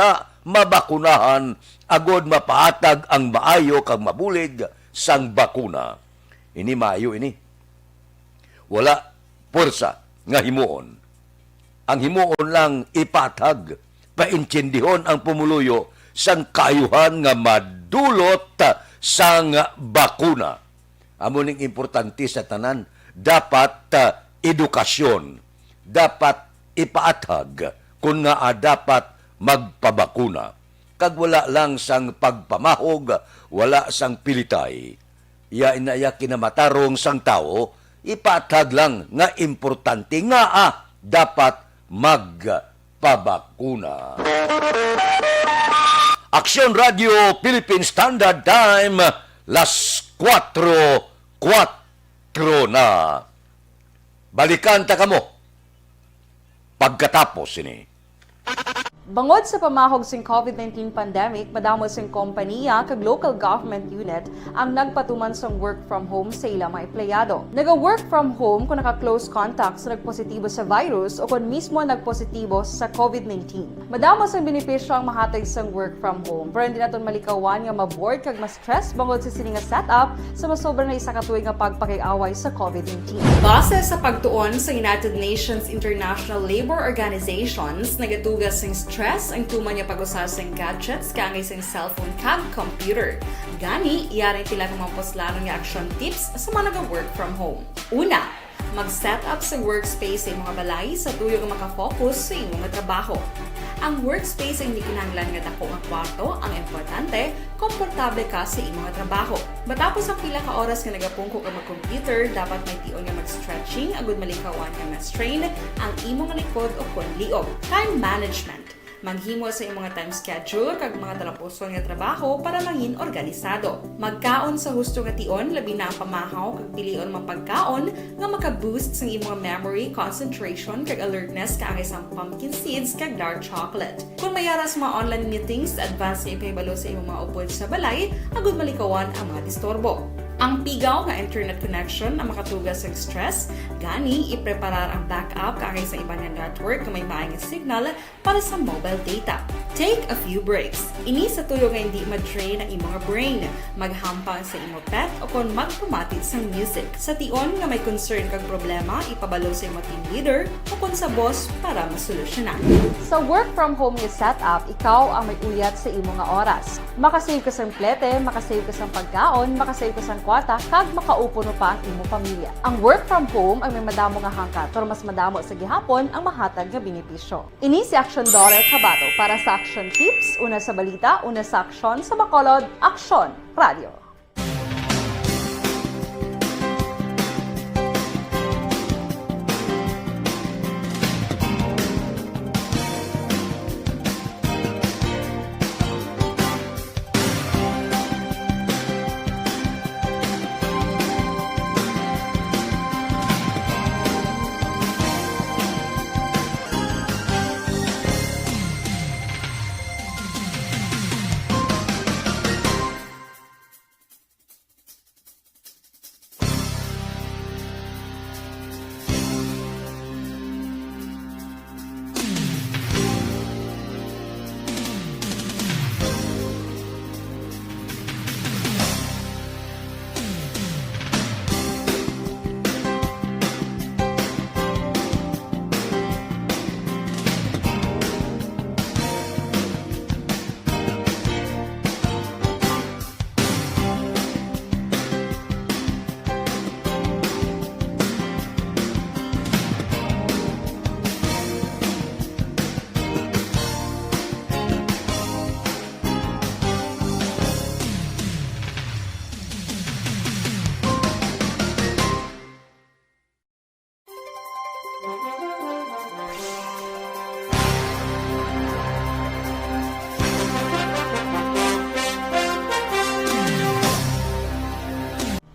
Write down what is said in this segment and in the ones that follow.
wala mabakunahan agod mapahatag ang maayo kag mabulig sang bakuna. Ini maayo ini. Wala pwersa nga himuon. Ang himuon lang ipatag, paintsindihon ang pumuluyo sang kaayuhan nga madulot sang bakuna. Amo ning importante sa tanan, dapat edukasyon, dapat ipaatag kung nga dapat magpabakuna. Kag wala lang sang pagpamahog, wala sang pilitay. Iya inaya kinamatarong sang tao, ipatag lang nga importante nga dapat magpabakuna. Aksyon Radio Philippine Standard Time, las 4:04 na. Balikan ta kamo pagkatapos ini. Bangod sa pamahog sing COVID-19 pandemic, madamo sing kompanya kag local government unit ang nagpatuman sang work from home sa ilang mga empleyado. Naga-work from home kung naka-close contact sa nagpositibo sa virus o kung mismo nagpositibo sa COVID-19. Madamo sang benepisyo ang mahatag sang work from home, pero hindi naton malikawan nga ma-bored kag ma-stress bangod sa sini nga setup sa masobra na isa ka tuig nga pagpakiaway sa COVID-19. Base sa pagtuon sa United Nations International Labour Organizations, nagatugas sing stress ang tuman niya pag-usar sa gadgets kangay sa cellphone kag computer. Gani, iyarin tila ng mga poslano nga action tips sa mga nag-work from home. Una, mag-set up sa workspace sa mga balay sa tuyo nga makafocus sa inyong trabaho. Ang workspace ay hindi kinahanglan nga dako nga kwarto, ang importante, komportable ka sa imong trabaho. Matapos ang pila ka oras nga nagapungko ka mag-computer, dapat may tion nga mag-stretching agud malikawan nga ma-strain ang imong likod o konliog. Time management. Maghimo sa imong time schedule kag mga talapuson nga trabaho para mangin organisado. Magkaon sa husto nga tion, labi na ang pamahaw kag pilion mapagkaon nga maka-boost sa imong memory, concentration kag alertness kaangay sa pumpkin seeds kag dark chocolate. Kung mayaras mga online meetings, advance sa ipahibalo sa imong mga upod sa balay, agud malikawan ang mga disturbo. Ang pigaw nga internet connection ang makatugas sa stress, gani ipreparar ang backup kaangay sa ibang network kung may maayong signal para sa mobile data. Take a few breaks. Ini sa tuyo nga hindi ma-drain ang imong brain, maghampang sa imong pet o kung magpumatid sa music. Sa tion nga may concern kag problema, ipabalo sa imong team leader o kung sa boss para masolusyonan. Sa work from home nga setup, ikaw ang may uyat sa imong nga oras. Makasave ka sa plete, makasave ka sa pagkaon, makasave ka sa kwarta, kag makaupo no pa ang imong pamilya. Ang work from home ay may madamo nga hangkat, pero mas madamo sa gihapon ang mahatag nga benepisyo. Ini si Aksyon Dorel Cabato para sa Action Tips, una sa balita, una sa aksyon sa Bacolod, Aksyon Radio.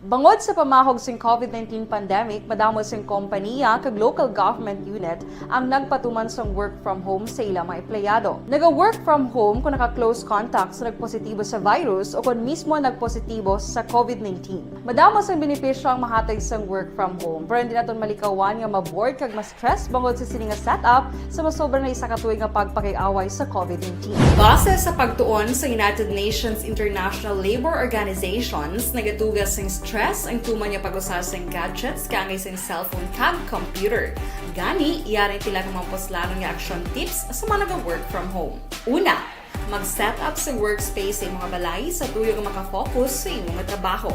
Bangod sa pamahog sing COVID-19 pandemic, madamo sing kompanya kag local government unit ang nagpatuman sang work from home sa ilang mga empleyado. Naga-work from home kung naka-close contact sa nagpositibo sa virus o kung mismo nagpositibo sa COVID-19. Madamo sang benepisyo ang mahatag sang work from home, pero hindi naton malikawan nga ma-bored kag ma-stress bangod sa sini nga setup sa masobra na isa ka tuig nga pagpakiaway sa COVID-19. Base sa pagtuon sa United Nations International Labour Organizations, nagatugas sing stress ang tuman niya pag-usar sa gadgets kangay sa cellphone kag computer. Gani, iyarin tila ng mga poslanong nga action tips sa mga nag-work from home. Una, mag-set up sa workspace sa mga balay sa tuyo nga makafocus sa imong nga trabaho.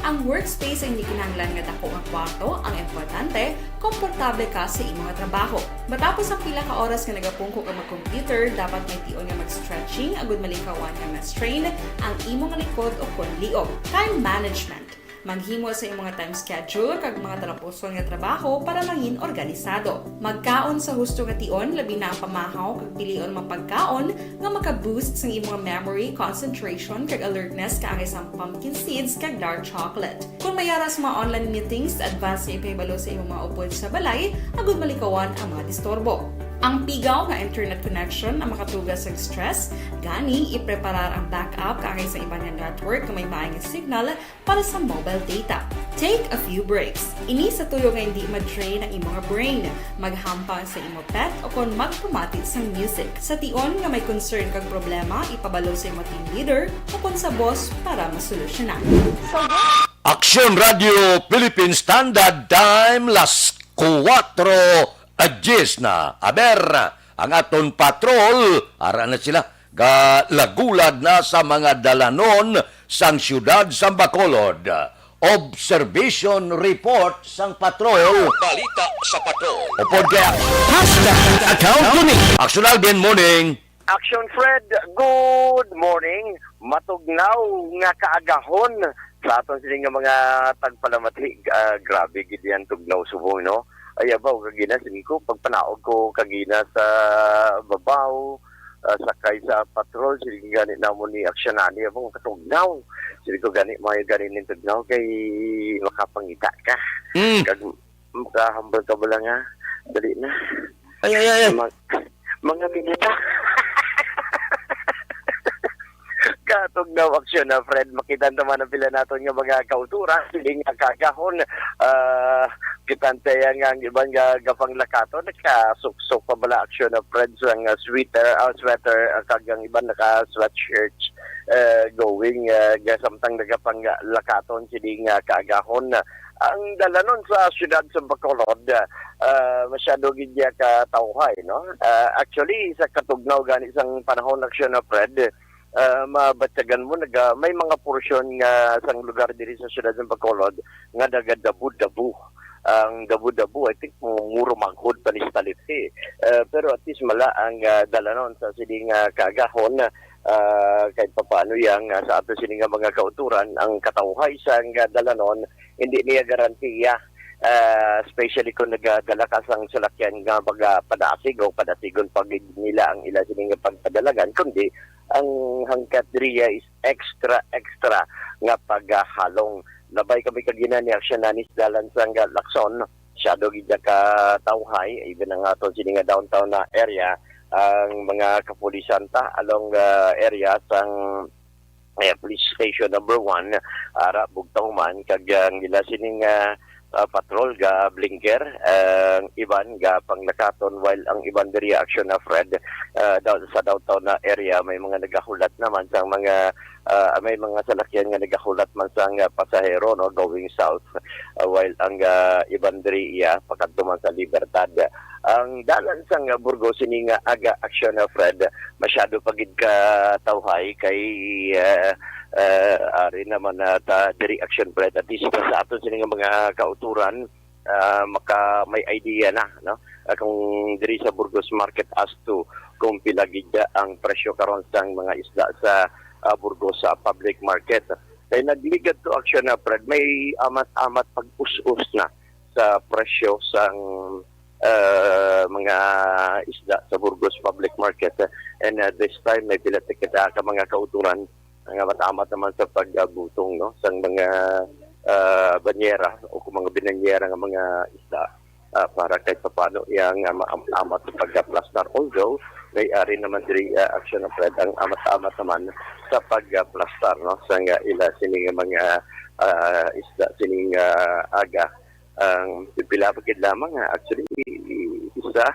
Ang workspace ay hindi kinahanglan nga dako nga kwarto, ang importante, komportable ka sa imong nga trabaho. Matapos ang pila ka oras nga nagapungko ka mag-computer, dapat may tion nga mag-stretching agud malikawan nga ma-strain ang imong likod o konliog. Time management. Maghimo sa imong time schedule kag mga talapuson nga trabaho para mangin organisado. Magkaon sa husto nga tion, labi na ang pamahaw kag pilion mapagkaon nga maka-boost sa imong memory, concentration kag alertness kaangay sa pumpkin seeds kag dark chocolate. Kung mayaras mga online meetings, advance sa ipahibalo sa imong mga upod sa balay, agud malikawan ang mga disturbo. Ang pigaw nga internet connection ang makatugas sa stress, gani ipreparar ang backup kaangay sa ibang nga network kung may maayong signal para sa mobile data. Take a few breaks. Ini sa tuyo nga hindi ma-drain ang imong brain, maghampang sa imong pet o kung magpumati sa music. Sa tion nga may concern kag problema, ipabalo sa imong team leader o kung sa boss para masolusyonan. Action Radio Philippine Standard Time, las 4 Adjis na. Aber, ang aton patrol, ara na sila, galagulad na sa mga dalanon sang siyudad sa Bacolod. Observation report sang patrol. Balita sa patrol. Upod kaya. Account kuning. Actional bien morning. Action Fred, good morning. Matugnaw nga kaagahon sa aton sila nga mga tagpalamati. Grabe gid yan tugnaw subong, no? Ayabaw kagina sini ko pagpanaog ko kagina sa babaw sakay sa patrol sini gani namon ni aksyanani abong katugnaw sini ko gani may gani ning tugnaw kay makapangita ka kag makahambal ka bala nga dali na Ay. mga minita katugnaw aksyon na Fred makita naman ang pila naton nga mga kautura sili nga kagahon kitantaya nga ang ibang gapang lakato nakasuksok pa bala aksyon na Fred ang sweater kag ang ibang naka sweatshirt going samtang nagapang lakaton sili nga kagahon ang dalanon sa siyudad sa Bacolod masyado gid ka tawhay no actually sa katugnaw gani isang panahon aksyon na Fred mabatyagan mo may mga porsyon nga sang lugar diri sa siyudad ng Bacolod nga nagadabu-dabu ang dabu-dabu I think muro maghod panis-talit pero at least mala ang dalanon sa sining kaagahon kahit papaano yang sa ato sining mga kauturan ang katawhay sang dalanon hindi niya garantiya especially kung nagadala ka sang salakyan nga padaasig o padasigon pag nila ang ila sining pagpadalagan kundi ang hangkat diriya is extra nga paghalong labay kami kagina ni aksyonanis dalan sang Lacson shadow gid ka tawhay even ang ato sini nga downtown na area ang mga kapulisan ta along area sang police station number 1 ara bugtong man kag nila sining patrol ga blinker ang iban ga panglakaton while ang iban diri action na Fred sa downtown na area may mga nagahulat naman sa mga may mga salakyan nga nagahulat man sa pasahero no going south while ang iban diri pakadto sa Libertad ang dalan sang Burgos sini nga aga action na Fred masyado pagid ka tawhay kay ari naman ta diri action Fred at least sa aton sini nga mga kauturan maka may idea na no kung diri sa Burgos market as to kung pila gid ang presyo karon sang mga isda sa Burgos sa public market kay nagligad to action na Fred may amat-amat pag-us-us na sa presyo sang mga isda sa Burgos public market and this time may pilat kita ka mga kauturan nga matamat naman sa pagbutong no sang mga banyera o kung mga binanyera ng mga isda para kahit papano yung amat-amat sa pagplastar. Although, may ari naman diri action of Fred ang amat-amat naman sa pagplastar, no? Sa nga ila sining mga isda, sining aga. Ang pipila pagid lamang actually isa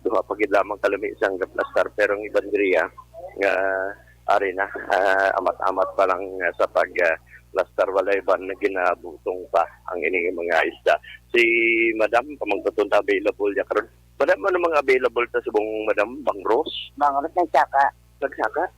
duha pagid lamang kalami isang plastar pero ang iban diri nga ari na amat-amat pa lang sa plastar walay ban na ginabutong pa ang ining mga isda. Si Madam pamangtuton ta available ya karon. Madam ano mga available ta subong Madam Bangros? Bangros ng saka. Nagsaka?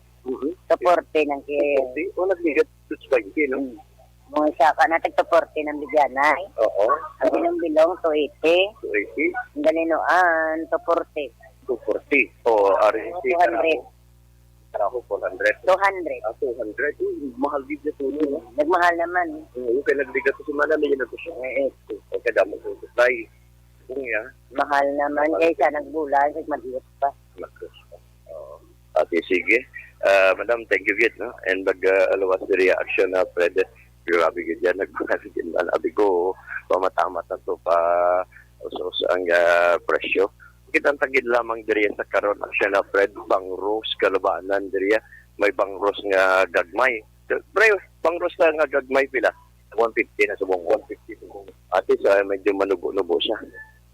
Suporte ng Hindi o nagbigat 20, no? mga saka na tagsuporte ng bigyanay. Oo. Ang bilong-bilong, 280. 280. Ang ganinoan, suporte. 240. O RNC. 200. Karaho 400. 200. 200. Mahal din na tulo, no? Nagmahal naman. Oo, kaya nagbigat ko si Madam, yun na ko siya. O kada mo ko supply. Kung ya, Mahal naman. Kaysa nagbulan, nagmadiyot pa. nakos. Ate, sige. Madam, thank you, Git, no? And mag-alawas the reaction na Fred. Grabe gid yan, nagpapagin man. Abi ko, pamatamat na to pa usos ang presyo. Kitang tagid lamang diriya sa karon action na Fred, bangros kalabanan diriya. May bangros nga gagmay. Pre, bangros na nga gagmay pila. 150 na subong 150 subong. Ate, sa medyo manubo-nubo siya.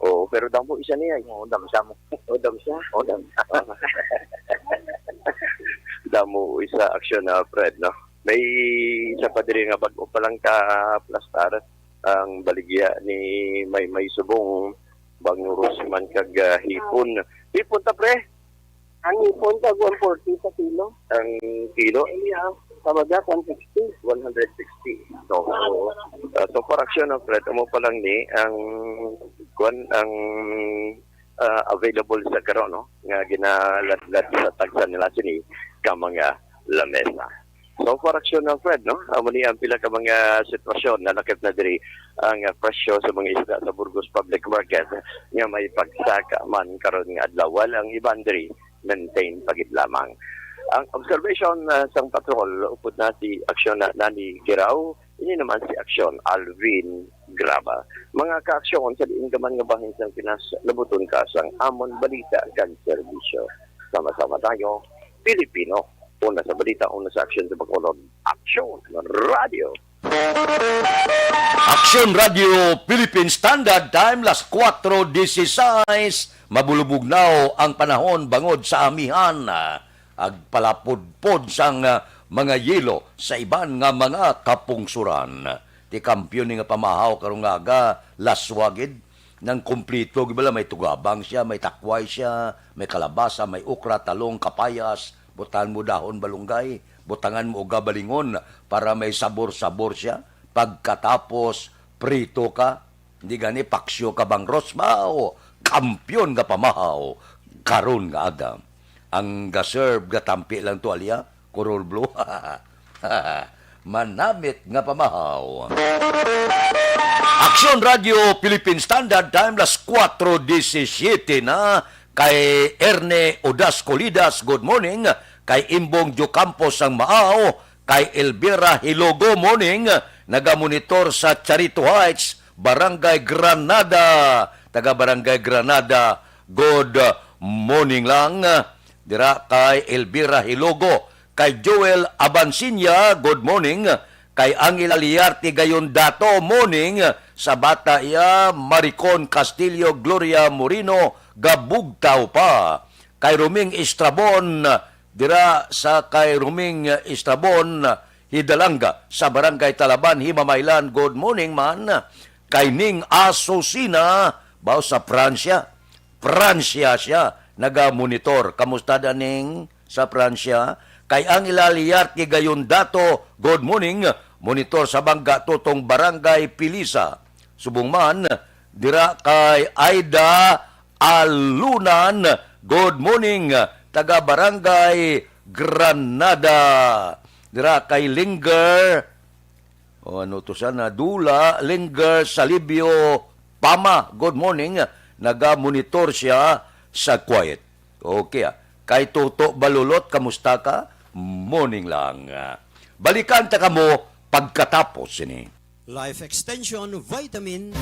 Oh, pero damo isa niya. Oh, damsa mo. Oh, damsa. Oh, damsa. Damo isa action na Fred, no? May isa pa diri nga bago pa lang ka plastar ang baligya ni may subong bangros man kag hipon. Hipon ta pre. Ang ipon ka, 140 sa kilo. Ang kilo Sabaga, 160. 160. So for action of Fred mo pa lang ni ang available sa karon, no, nga ginaladlad sa tagsan nila sini ka mga lamesa. So for action ng Fred, no, amo ni ang pila ka mga sitwasyon na nakit na diri ang presyo sa mga isda sa Burgos Public Market nga may pagsaka man karon nga adlaw. Ang iban diri maintain pagid lamang. Ang observation sang patrol upod na si aksyon na Nani Giraw, ini naman si aksyon Alvin Graba. Mga kaaksyon sa diin gaman nga bahin sang Pinas labuton ka sang amon balita kan serbisyo. Sama-sama tayo, Pilipino. Una sa balita, una sa aksyon sa Bacolod. Aksyon Radio. Action Radio Philippine Standard Time, las 4:16. Mabulubog now ang panahon bangod sa amihan. Agpalapod-pod sang mga yelo sa iban nga mga kapungsuran. Ti kampyon nga pamahaw karong aga laswagid ng kumplito gibala may tugabang siya, may takway siya, may kalabasa, may ukra, talong, kapayas, butan mo dahon balunggay, butangan mo og gabalingon para may sabor-sabor siya. Pagkatapos prito ka, hindi gani paksyo ka bangros mao, kampyon nga pamahaw karon nga aga. Ang gaserve nga tampi lang tuwalya, Coral Blue. Manamit nga pamahaw. Action Radio Philippine Standard Time, las 4:17 na. Kay Erne Odas Colidas, good morning. Kay Imbong Jocampos ang Maaw. Kay Elvira Hilogo, morning. Nagamonitor sa Charito Heights, Barangay Granada. Taga Barangay Granada, good morning lang. Dira kay Elvira Hilogo. Kay Joel Abansinya, good morning. Kay Angela Liarte gayon dato, morning. Sa bata iya, Maricon Castillo, Gloria Morino, gabugtaw pa. Kay Ruming Estrabon, dira sa kay Ruming Estrabon, Hidalanga, sa Barangay Talaban, Himamaylan, good morning man. Kay Ning Asusina, baw sa Pransya. Pransya siya, naga-monitor. Kamusta da Ning sa Pransya? Kay Angela Liarte gayon dato, good morning. Monitor sa Bangga Tutong Barangay Pilisa. Subong man, dira kay Aida Alunan, good morning, taga Barangay Granada. Dira kay Linger, ano to sana, Dula, Linger Salibio Pama, good morning, naga-monitor siya sa Quiet. Okay, kay Toto Balulot, kamusta ka? Morning lang. Balikan ta kamo pagkatapos ini. Life Extension Vitamin.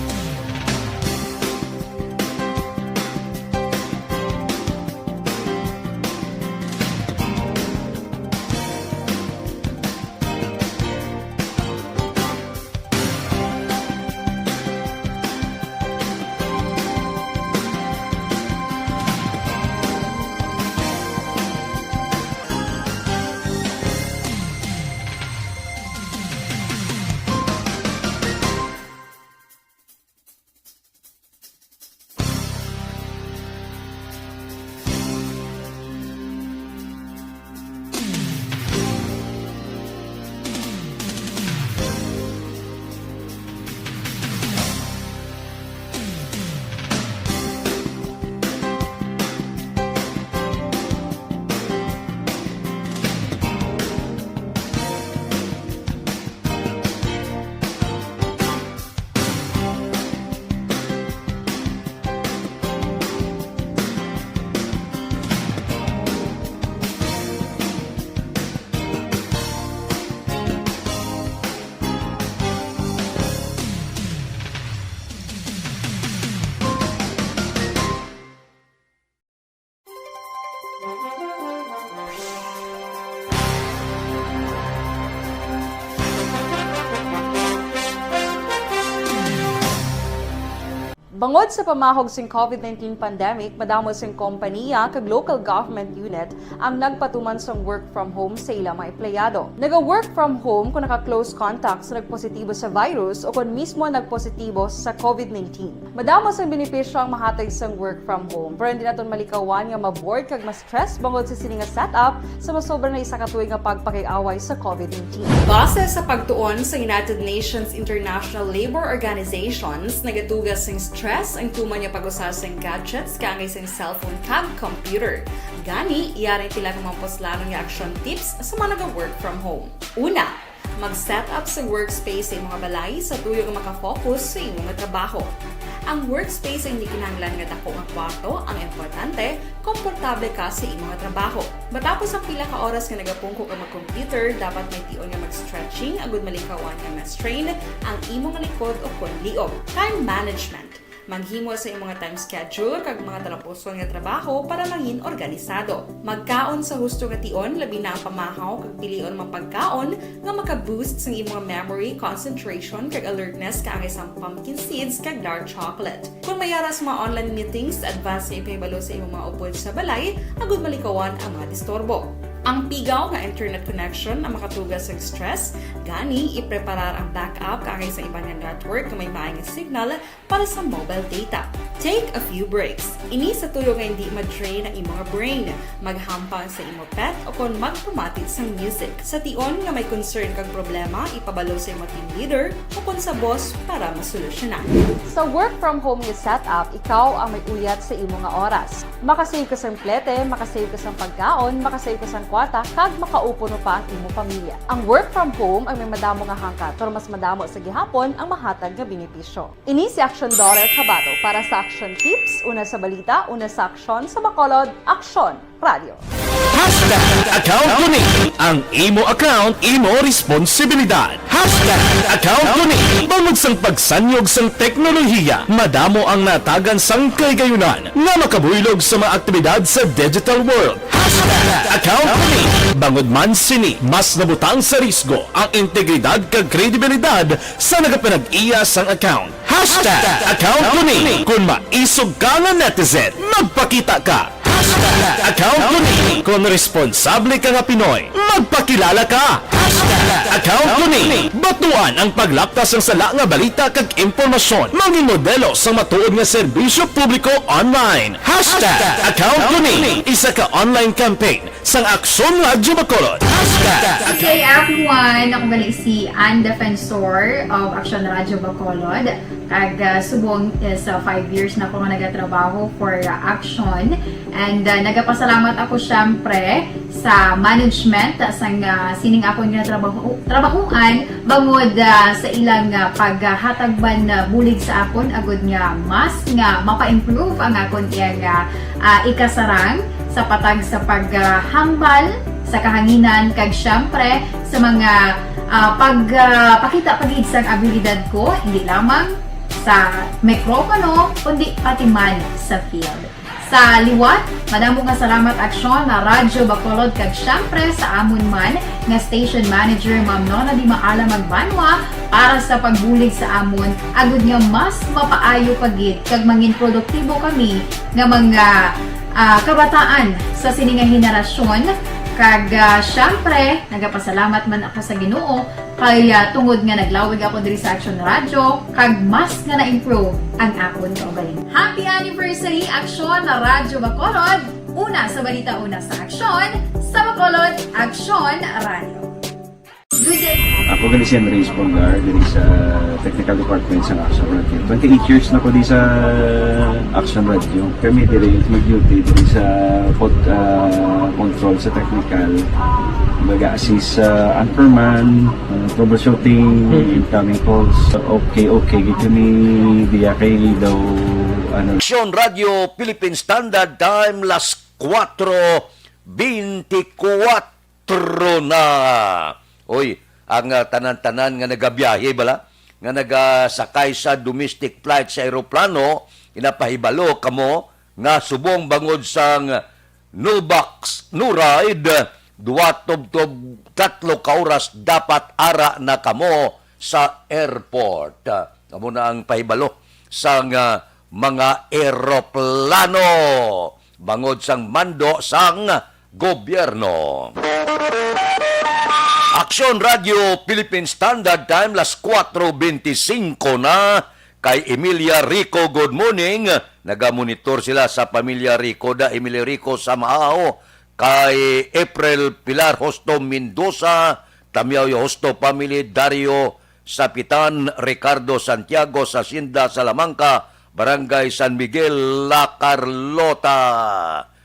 Bangod sa pamahog sing COVID-19 pandemic, madamo sing kompanya kag local government unit ang nagpatuman sang work from home sa ilang mga empleyado. Naga-work from home kung naka-close contacts na nagpositibo sa virus o kung mismo nagpositibo sa COVID-19. Madamo sang benepisyo ang mahatag sang work from home, pero hindi naton malikawan nga ma-bored kag ma-stress bangod sa sini nga setup sa masobra na isa ka tuig nga pagpakiaway sa COVID-19. Base sa pagtuon sa United Nations International Labour Organizations, nagatugas sing stress ang tuman niya pag-usas ng gadgets kaangay sa cellphone kag computer. Gani, iyari tila ng mga poslanong nga action tips sa mga nag-work from home. Una, mag-set up sa workspace sa imong balay sa tuyo nga makafocus sa imong trabaho. Ang workspace ay hindi kinahanglan nga dako nga kwarto, ang importante, komportable ka sa imong trabaho. Matapos ang pila ka oras nga nagapungko ka mag-computer, dapat may tion nga mag-stretching agud malikawan nga ma-strain ang imong likod o konliog. Time management. Maghimo sa imong time schedule kag mga talapuson nga trabaho para maging organisado. Magkaon sa husto nga tion, labi na ang pamahaw kag pilion mga pagkaon nga maka-boost sa imong memory, concentration kag alertness kaangay sa pumpkin seeds kag dark chocolate. Kung mayara sa mga online meetings, advance sa ipahibalo sa imong mga upod sa balay, agud malikawan ang mga disturbo. Ang pigaw nga internet connection ang makatugas sa stress, gani ipreparar ang backup kaangay sa ibang network na may maayong signal para sa mobile data. Take a few breaks. Ini sa tuyo nga hindi ma-drain ang imong brain, maghampang sa imong pet o kung magpumatit sa music. Sa tion nga may concern kag problema, ipabalo sa imong team leader o kung sa boss para masolusyonan. Sa work from home nga setup, ikaw ang may uyat sa imong nga oras. Makasave ka sa plete, makasave ka sa pagkaon, makasave ka sa kwarta, kag makaupo no pa ang imong pamilya. Ang work from home ay may madamo nga hangkat, pero mas madamo sa gihapon ang mahatag nga benepisyo. Ini si Action Daughter Cabato para sa Action Tips, una sa balita, una sa aksyon, sa Bacolod, Action Radio. Account ko ni ang imo account, imo responsibilidad. Account ko ni bangod sang pagsanyog sang teknolohiya, madamo ang natagan sang kaygayunan nga makabuylog sa mga aktibidad sa digital world. Account ko ni bangod man sini mas nabutang sa risgo ang integridad kag kredibilidad sa nagapanag-iya sang account. Account ko ni kung maisog ka nga netizen, magpakita ka. Account ko ni kung responsable ka nga Pinoy, magpakilala ka. Account ko ni batuan ang paglaktas ng sala nga balita kag impormasyon, maging modelo sa matuod nga serbisyo publiko online. Account ko ni isa ka online campaign sang Aksyon Radyo Bacolod. Okay, everyone, ako gali si Ann Defensor of Action Radyo Bacolod. Kag subong is 5 years na ako nga nagatrabaho for Action. And nagapasalamat ako syempre sa management sang sining ako nga trabahuan bangod sa ilang paghatagban bulig sa akon agud nga mas nga mapa-improve ang akon iyang ikasarang sa patag sa paghambal sa kahanginan kag syempre sa mga pakita pagid sa abilidad ko hindi lamang sa mikropono kundi pati man sa field. Sa liwat, madamo nga salamat aksyon na Radyo Bacolod kag syempre sa amon man nga station manager Ma'am Nona Di Maala Magbanwa para sa pagbulig sa amon agud nga mas mapaayo pagid kag mangin produktibo kami nga mga kabataan sa sininga henerasyon kag syempre nagapasalamat man ako sa Ginoo kay tungod nga naglawig ako diri sa Action Radio kag mas nga na-improve ang akon kaugalingon. Happy anniversary Action na Radyo Bacolod! Una sa balita, una sa Action sa Bacolod Action Radio. Good day! Ako gali si Andres Polgar diri sa Technical Department sa Action Radio. 28 years na ko di sa Action Radio. Kami diri mag-duty diri sa control sa technical. Mag-assist sa anchorman, troubleshooting, incoming calls. Okay, kami diya kay daw ano. Aksyon Radio Philippine Standard Time las 4:24 na. Oy, ang tanan-tanan nga nagabiyahe bala, nga nagasakay sa domestic flight sa eroplano, inapahibalo kamo nga subong bangod sang no box, no ride, 2-3 ka oras dapat ara na kamo sa airport. Amo na ang pahibalo sang mga eroplano bangod sang mando sang gobyerno. Aksyon Radio Philippine Standard Time las 4:25 na kay Emilia Rico. Good morning. Nagamonitor sila sa pamilya Rico da Emilia Rico sa Maao. Kay April Pilar Hosto Mendoza, Tamiao Hosto Family, Dario Sapitan, Ricardo Santiago sa Sinda, Salamanca, Barangay San Miguel, La Carlota.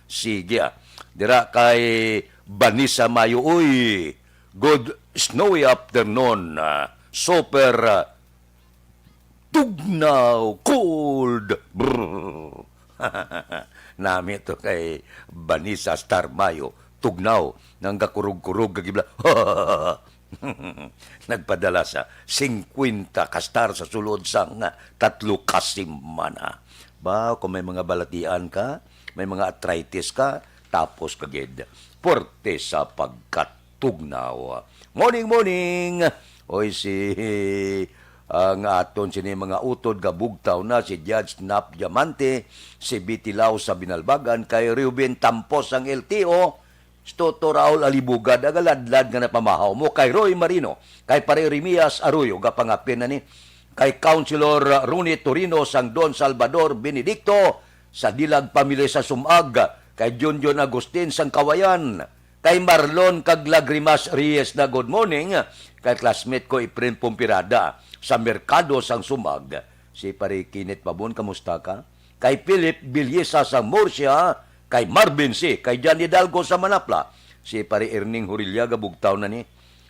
Sige. Dira kay Banisa Mayo. Uy, good snowy afternoon. Super tugnaw, cold. Nami ito kay Banisa Star Mayo. Tugnaw, nang kakurug-kurug kagibla. Nagpadala sa 50 kastar sa sulod sang 3 kasimana. Ba, kung may mga balatian ka, may mga arthritis ka, tapos kagid. Porte sa pagkatugnaw. Morning! Oy, si ang aton sini mga utod gabugtaw na si Judge Nap Diamante, si Bitilaw sa Binalbagan, kay Ruben Tampos ang LTO, Toto Raul Alibugad, agaladlad nga napamahaw mo, kay Roy Marino, kay Pare Remias Arroyo, gapangapin na ni, kay Councilor Runi Torino sang Don Salvador Benedicto, sa Dilag Pamilya sa Sumag, kay Junjun Agustin sang Kawayan, kay Marlon Kaglagrimas Reyes na good morning, kay classmate ko Iprin Pumpirada sa Merkado sang Sumag, si Pare Kinit Pabon, kamusta ka? Kay Philip Bilyesa sa Murcia, kay Marvin C, kay Jan Hidalgo sa Manapla, si Pare Erning Hurilla gabugtaw na ni,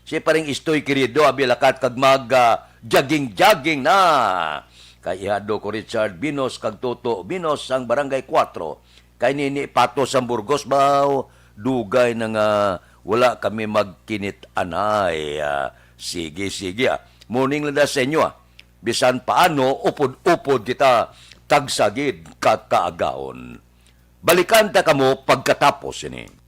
si Paring Istoy Querido abilakat kag mag jogging na, kay Ihado ko Richard Binos kag Toto Binos sang Barangay 4, kay Nini Pato sang Burgos baw, dugay na nga wala kami magkinit anay. Sige. Morning lang sa inyo. Bisan paano, upod-upod kita tagsagid kakaagaon. Balikan ta kamo pagkatapos ini.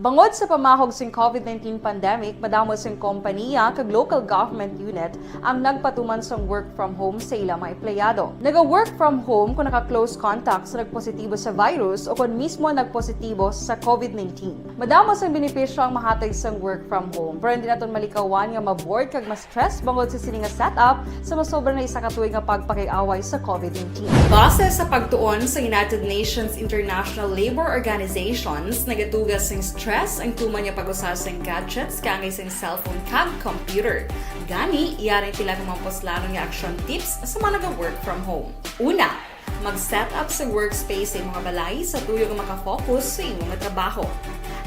Bangod sa pamahog sing COVID-19 pandemic, madamo sing kompanya kag local government unit ang nagpatuman sang work from home sa ilang mga empleyado. Naga-work from home kung naka-close contact sa nagpositibo sa virus o kung mismo nagpositibo sa COVID-19. Madamo sang benepisyo ang mahatag sang work from home, pero hindi naton malikawan nga ma-bored kag ma-stress bangod sa sini nga setup sa masobra na isa ka tuig nga pagpakiaway sa COVID-19. Base sa pagtuon sa United Nations International Labor Organizations, nagatugas sing stress ang tuman niya pag-usar sa gadgets kangay sa cellphone kag computer. Gani, iyaring pila ng mga poslanong nga action tips sa mga nag-work from home. Una, mag-set up sa workspace sa mga balay sa tuyo nga makafocus sa imong trabaho.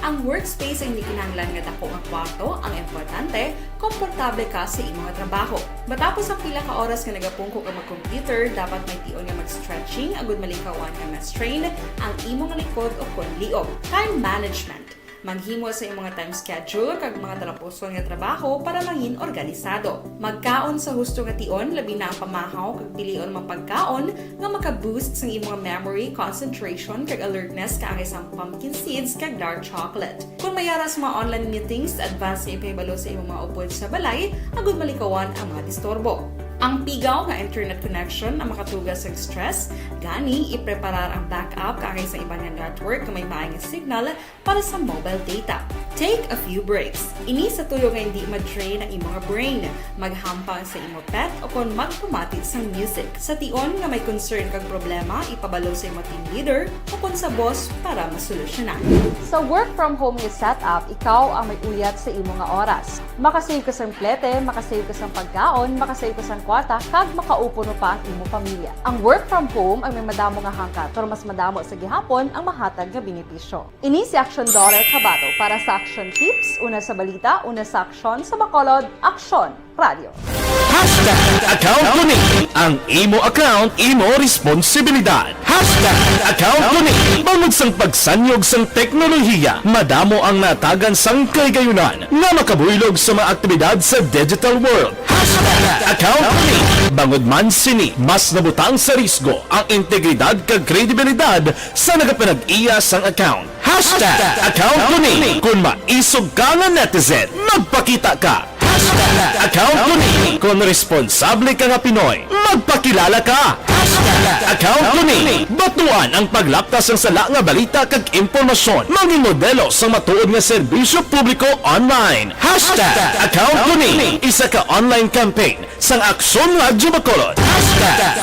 Ang workspace ay hindi kinahanglan nga dako nga kwarto, ang importante, komportable ka sa imong trabaho. Matapos ang pila ka oras nga nagapungko ka mag-computer, dapat may tion nga mag-stretching agud malikawan nga ma-strain ang imong likod o konliog. Time management. Maghimo sa imong time schedule kag mga talapuson nga trabaho para maging organisado. Magkaon sa husto nga tion, labi na ang pamahaw kag pilion mang pagkaon nga maka-boost sa imong memory, concentration kag alertness kaangay sang pumpkin seeds kag dark chocolate. Kung mayara sa mga online meetings, advance nga ipahibalo sa imong mga upod sa balay, agud malikawan ang mga disturbo. Ang pigaw nga internet connection ang makatugas sa stress, gani ipreparar ang backup kaangay sa ibang network na may maayong signal para sa mobile data. Take a few breaks. Ini sa tuyo nga hindi ma-drain ang imong brain, maghampang sa imong pet o kung magpumatid sa music. Sa tion nga may concern kag problema, ipabalo sa imong team leader o kung sa boss para masolusyonan. Sa work from home nga setup, ikaw ang may uyat sa imong nga oras. Makasave ka sa plete, makasave ka sa pagkaon, makasave ka sa kwarta, kag makaupo no pa ang imong pamilya. Ang work from home ay may madamo nga hangkat, pero mas madamo sa gihapon ang mahatag nga benepisyo. Ini si Action Daughter Kabato para sa Action Tips, una sa balita, una sa aksyon sa Bacolod, Action Radio. Account ko ni ang imo account, imo responsibilidad. Account ko ni bangod sang pagsanyog sang teknolohiya, madamo ang natagan sang kaygayunan nga makabuylog sa mga aktibidad sa digital world. Account ko ni bangod man sini mas nabutang sa risgo ang integridad kag kredibilidad sa nagapanag-iya sang account. Account ko ni kung maisog ka nga netizen, magpakita ka. Account ko ni kung responsable ka nga Pinoy, magpakilala ka. Account ko ni batuan ang paglaptas ng sala nga balita kag impormasyon, maging modelo sa matuod nga serbisyo publiko online. Account ko ni isa ka online campaign sang Aksyon Radyo Bacolod.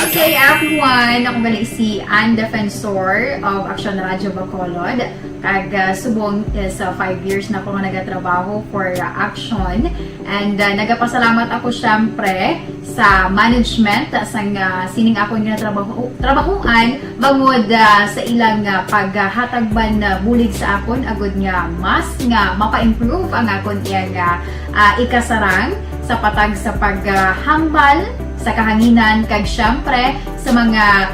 Okay everyone, ako gali si Ann Defensor of Action Radyo Bacolod. Kag subong sa 5 years na ako nga nagatrabaho for Action. And nagapasalamat ako syempre sa management sang sining ako nga trabahuan bangod sa ilang paghatagban na bulig sa akon agud nga mas nga mapa-improve ang akon iyang ikasarang sa patag sa paghambal sa kahanginan kag syempre sa mga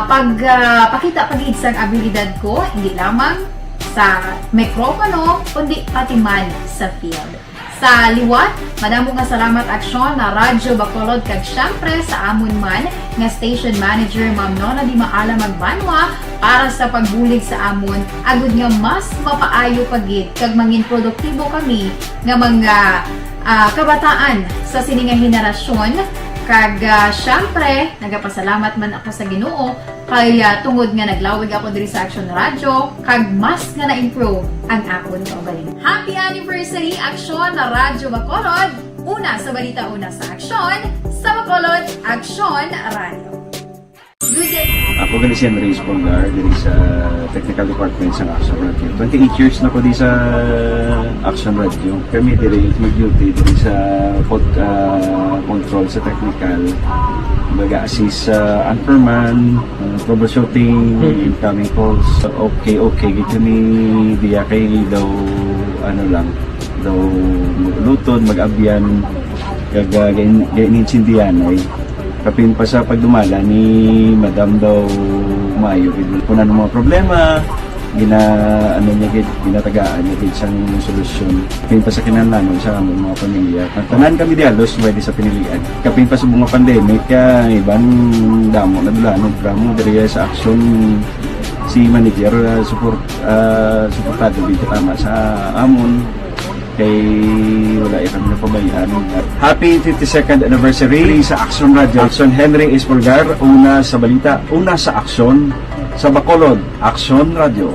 pagpakita pag-id sang abilidad ko hindi lamang sa mikropono kundi pati man sa field. Sa liwat, madamo nga salamat Aksyon na Radyo Bacolod kag syempre sa amon man nga station manager Ma'am Nona Di Maala Magbanwa para sa pagbulig sa amon agud nga mas mapaayo pagid kag mangin produktibo kami nga mga kabataan sa sini nga henerasyon kag syempre nagapasalamat man ako sa Ginoo kay tungod nga naglawig ako diri sa Action Radio kag mas nga na-improve ang akon kaugalingon. Happy anniversary Action na Radyo Bacolod! Una sa balita, una sa aksyon sa Bacolod, Action Radio. Good day! Ako gali si Andres Polgar diri sa Technical Department sa Action Radio. 28 years na ko di sa Action Radio. Kami diri mag-duty diri sa control sa technical. Mag-assist sa anchorman, troubleshooting, incoming calls. Okay, gitu ni diya kay daw daw lutod, mag-abyan, ganinsindihan ay kapin pa sa pagdumala ni Madam daw Mayo. Kung ano mga problema, ginatagaan niya gid sang solusyon. Kapin pa sa kinahanglan sa among mga pamilya. Tanan kami dialos pwede sa pinilian. Kapin pa sa mga pandemic, ibang damo na dulanog dramo diri sa aksyon si manager suportado dito tama sa amon kay wala kami napabayaan. Happy 52nd anniversary sa Action Radio. Action Henry Espolgar, una sa balita, una sa aksyon sa Bacolod. Action Radio.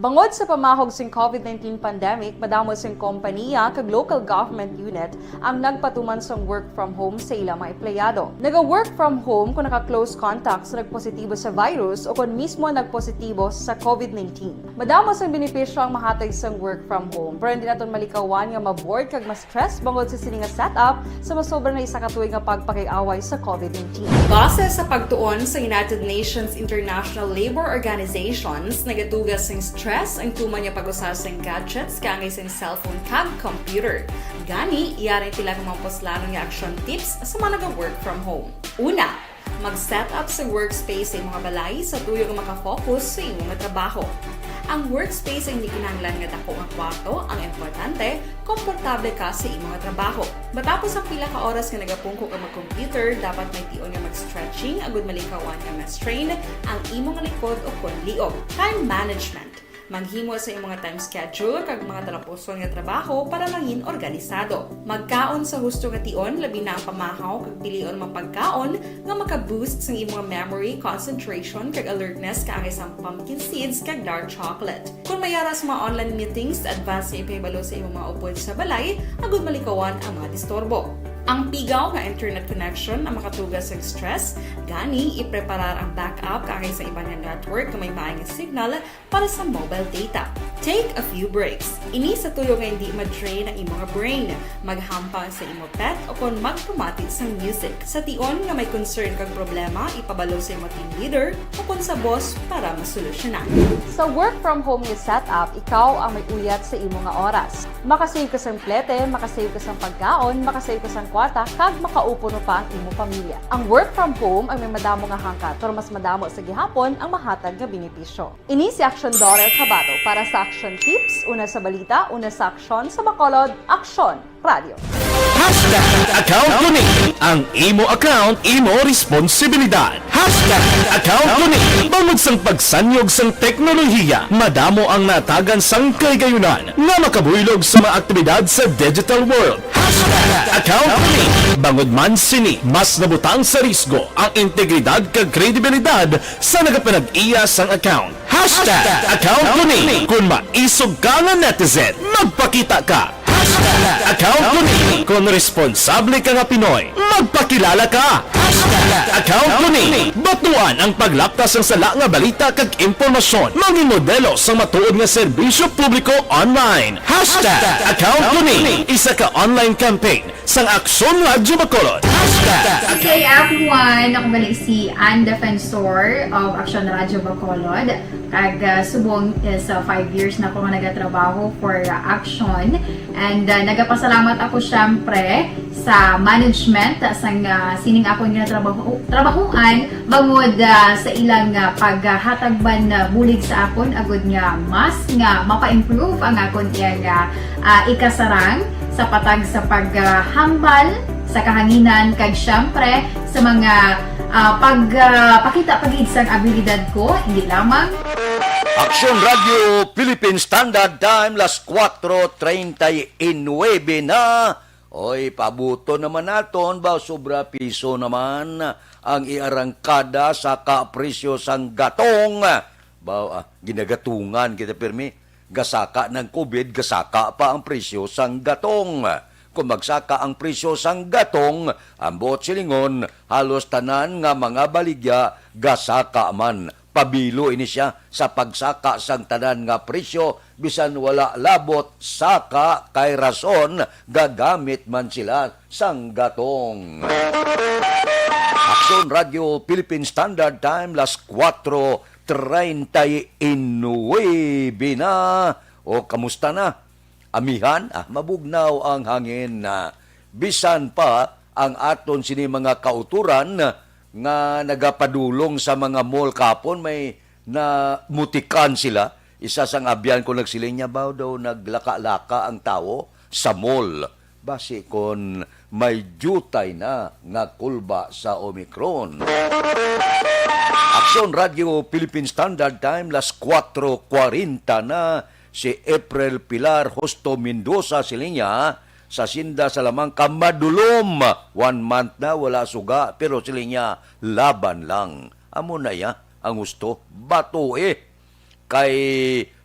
Bangod sa pamahog sing COVID-19 pandemic, madamo sing kompanya kag local government unit ang nagpatuman sang work from home sa ilang mga empleyado. Naga-work from home kung naka-close contacts na nagpositibo sa virus o kung mismo nagpositibo sa COVID-19. Madamo sang benepisyo ang mahatag sang work from home, pero hindi naton malikawan nga ma-bored kag ma-stress bangod sa sini nga setup sa masobra na isa ka tuig nga pagpakiaway sa COVID-19. Base sa pagtuon sa United Nations International Labour Organizations, nagatugas sing stress ang tuman niya pag-usar sa gadgets kangay sa cellphone kag computer. Gani, iyarin tila ng mga poslano nga action tips sa mga nag-work from home. Una, mag-set up sa workspace sa mga balay sa tuyo nga makafocus sa imong trabaho. Ang workspace ay hindi kinahanglan nga dako nga kwarto, ang importante, komportable ka sa imong trabaho. Matapos ang pila ka oras nga nagapungko ka mag-computer, dapat may tion nga mag-stretching agud malikawan nga ma-strain ang imong likod o konliog. Time management. Maghimo sa imong time schedule kag mga talapuson nga trabaho para maging organisado. Magkaon sa husto nga tion, labi na ang pamahaw kag pilion mapagkaon nga maka-boost sa imong memory, concentration kag alertness kaangay sa pumpkin seeds kag dark chocolate. Kung mayara sa mga online meetings, advance sa ipahibalo sa imong mga upod sa balay, agud malikawan ang mga disturbo. Ang pigaw nga internet connection ang makatugas sa stress, gani ipreparar ang backup kaangay sa ibang network na may maayong signal para sa mobile data. Take a few breaks. Ini sa tuyo nga hindi ma-drain ang imong brain, maghampang sa imong pet o kung magtumatit sa music. Sa tion nga may concern kag problema, ipabalo sa imong team leader o kung sa boss para masolusyonan. Sa work from home nga setup, ikaw ang may uyat sa imong nga oras. Makasave ka sa plete, makasave ka sa pagkaon, makasave ka sa kwarta, kag makaupo no pa ang imong pamilya. Ang work from home ay may madamo nga hangkat, pero mas madamo sa gihapon ang mahatag nga benepisyo. Ini si Action Dorel Cabato para sa Action Tips, una sa balita, una sa aksyon sa Bacolod, Action Radio. Account ko ni ang imo account, imo responsibilidad. Account ko ni bangod sang pagsanyog sang teknolohiya, madamo ang natagan sang kaygayunan nga makabuylog sa mga aktibidad sa digital world. Account ko ni bangod man sini mas nabutang sa risgo ang integridad kag kredibilidad sa nagapanag-iya sang account. Account ko ni kung maisog ka nga netizen, magpakita ka. Account ko ni kung responsable ka nga Pinoy, magpakilala ka. Account ko ni batuan ang paglaptas ng sala nga balita kag impormasyon, maging modelo sa matuod nga serbisyo publiko online. Account ko ni isa ka online campaign sang Aksyon Radyo Bacolod. Hashtag Okay, everyone. Ako gali si Ann Defensor of Action Radyo Bacolod. Subong sa 5 years na ako nga nagatrabaho for Action. And nagapasalamat ako syempre sa management sang sining ako nga trabahuan bangod sa ilang paghatagban na bulig sa akon agud nga mas nga mapa-improve ang akon iyang ikasarang sa patag sa paghambal sa kahanginan kag syempre sa mga pakita pagid sang abilidad ko hindi lamang Aksyon Radio Philippine Standard Time, las 4:39 na. Oy, pabuto naman naton ba sobra piso naman ang iarangkada sa kapresyo sang gatong. Ba ginagatungan kita pirmi. Gasaka ng COVID, gasaka pa ang presyo sang gatong. Kung magsaka ang presyo sang gatong, ang buot silingon, halos tanan nga mga baligya, gasaka man. Pabilo ini siya sa pagsaka sang tanan nga presyo, bisan wala labot, saka kay rason, gagamit man sila sang gatong. Aksyon Radio Philippine Standard Time, las 4:39 na. O kamusta na? Amihan? Mabugnaw ang hangin na. Bisan pa ang aton sini mga kauturan nga nagapadulong sa mga mall kapon, may namutikan sila. Isa sang abyan ko nagsiling niya ba daw naglaka-laka ang tao sa mall. Basi kon may jutay na nga kulba sa Omicron. Aksyon Radio Philippine Standard Time, las 4:40 na. Si April Pilar Hosto Mendoza silinya sa sinda sa lamang kamadulom. 1 month na wala suga, pero silinya laban lang. Amo na ya ang gusto bato kay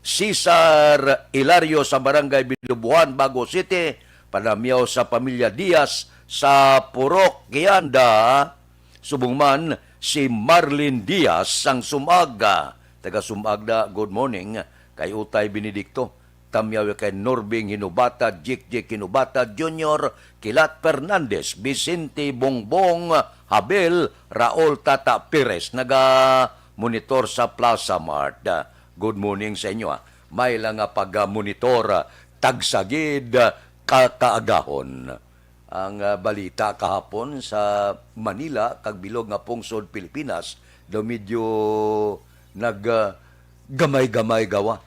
Cesar Hilario sa Barangay Bilubuhan, Bago City, panamyaw sa pamilya Diaz sa Purok, Kianda. Subong man si Marlene Diaz sang Sumaga. Taga Sumagda, good morning. Kay Utay Benedicto, tamyaw kay Norbing Hinubata, Jik Hinubata Jr., Kilat Fernandez, Vicente Bongbong, Habel, Raul Tata Perez, naga-monitor sa Plaza Mart. Good morning sa inyo. May lang pag-monitor, tagsagid, kakaagahon. Ang balita kahapon sa Manila, kagbilog nga pungsod Pilipinas, daw medyo gamay-gamay gawa,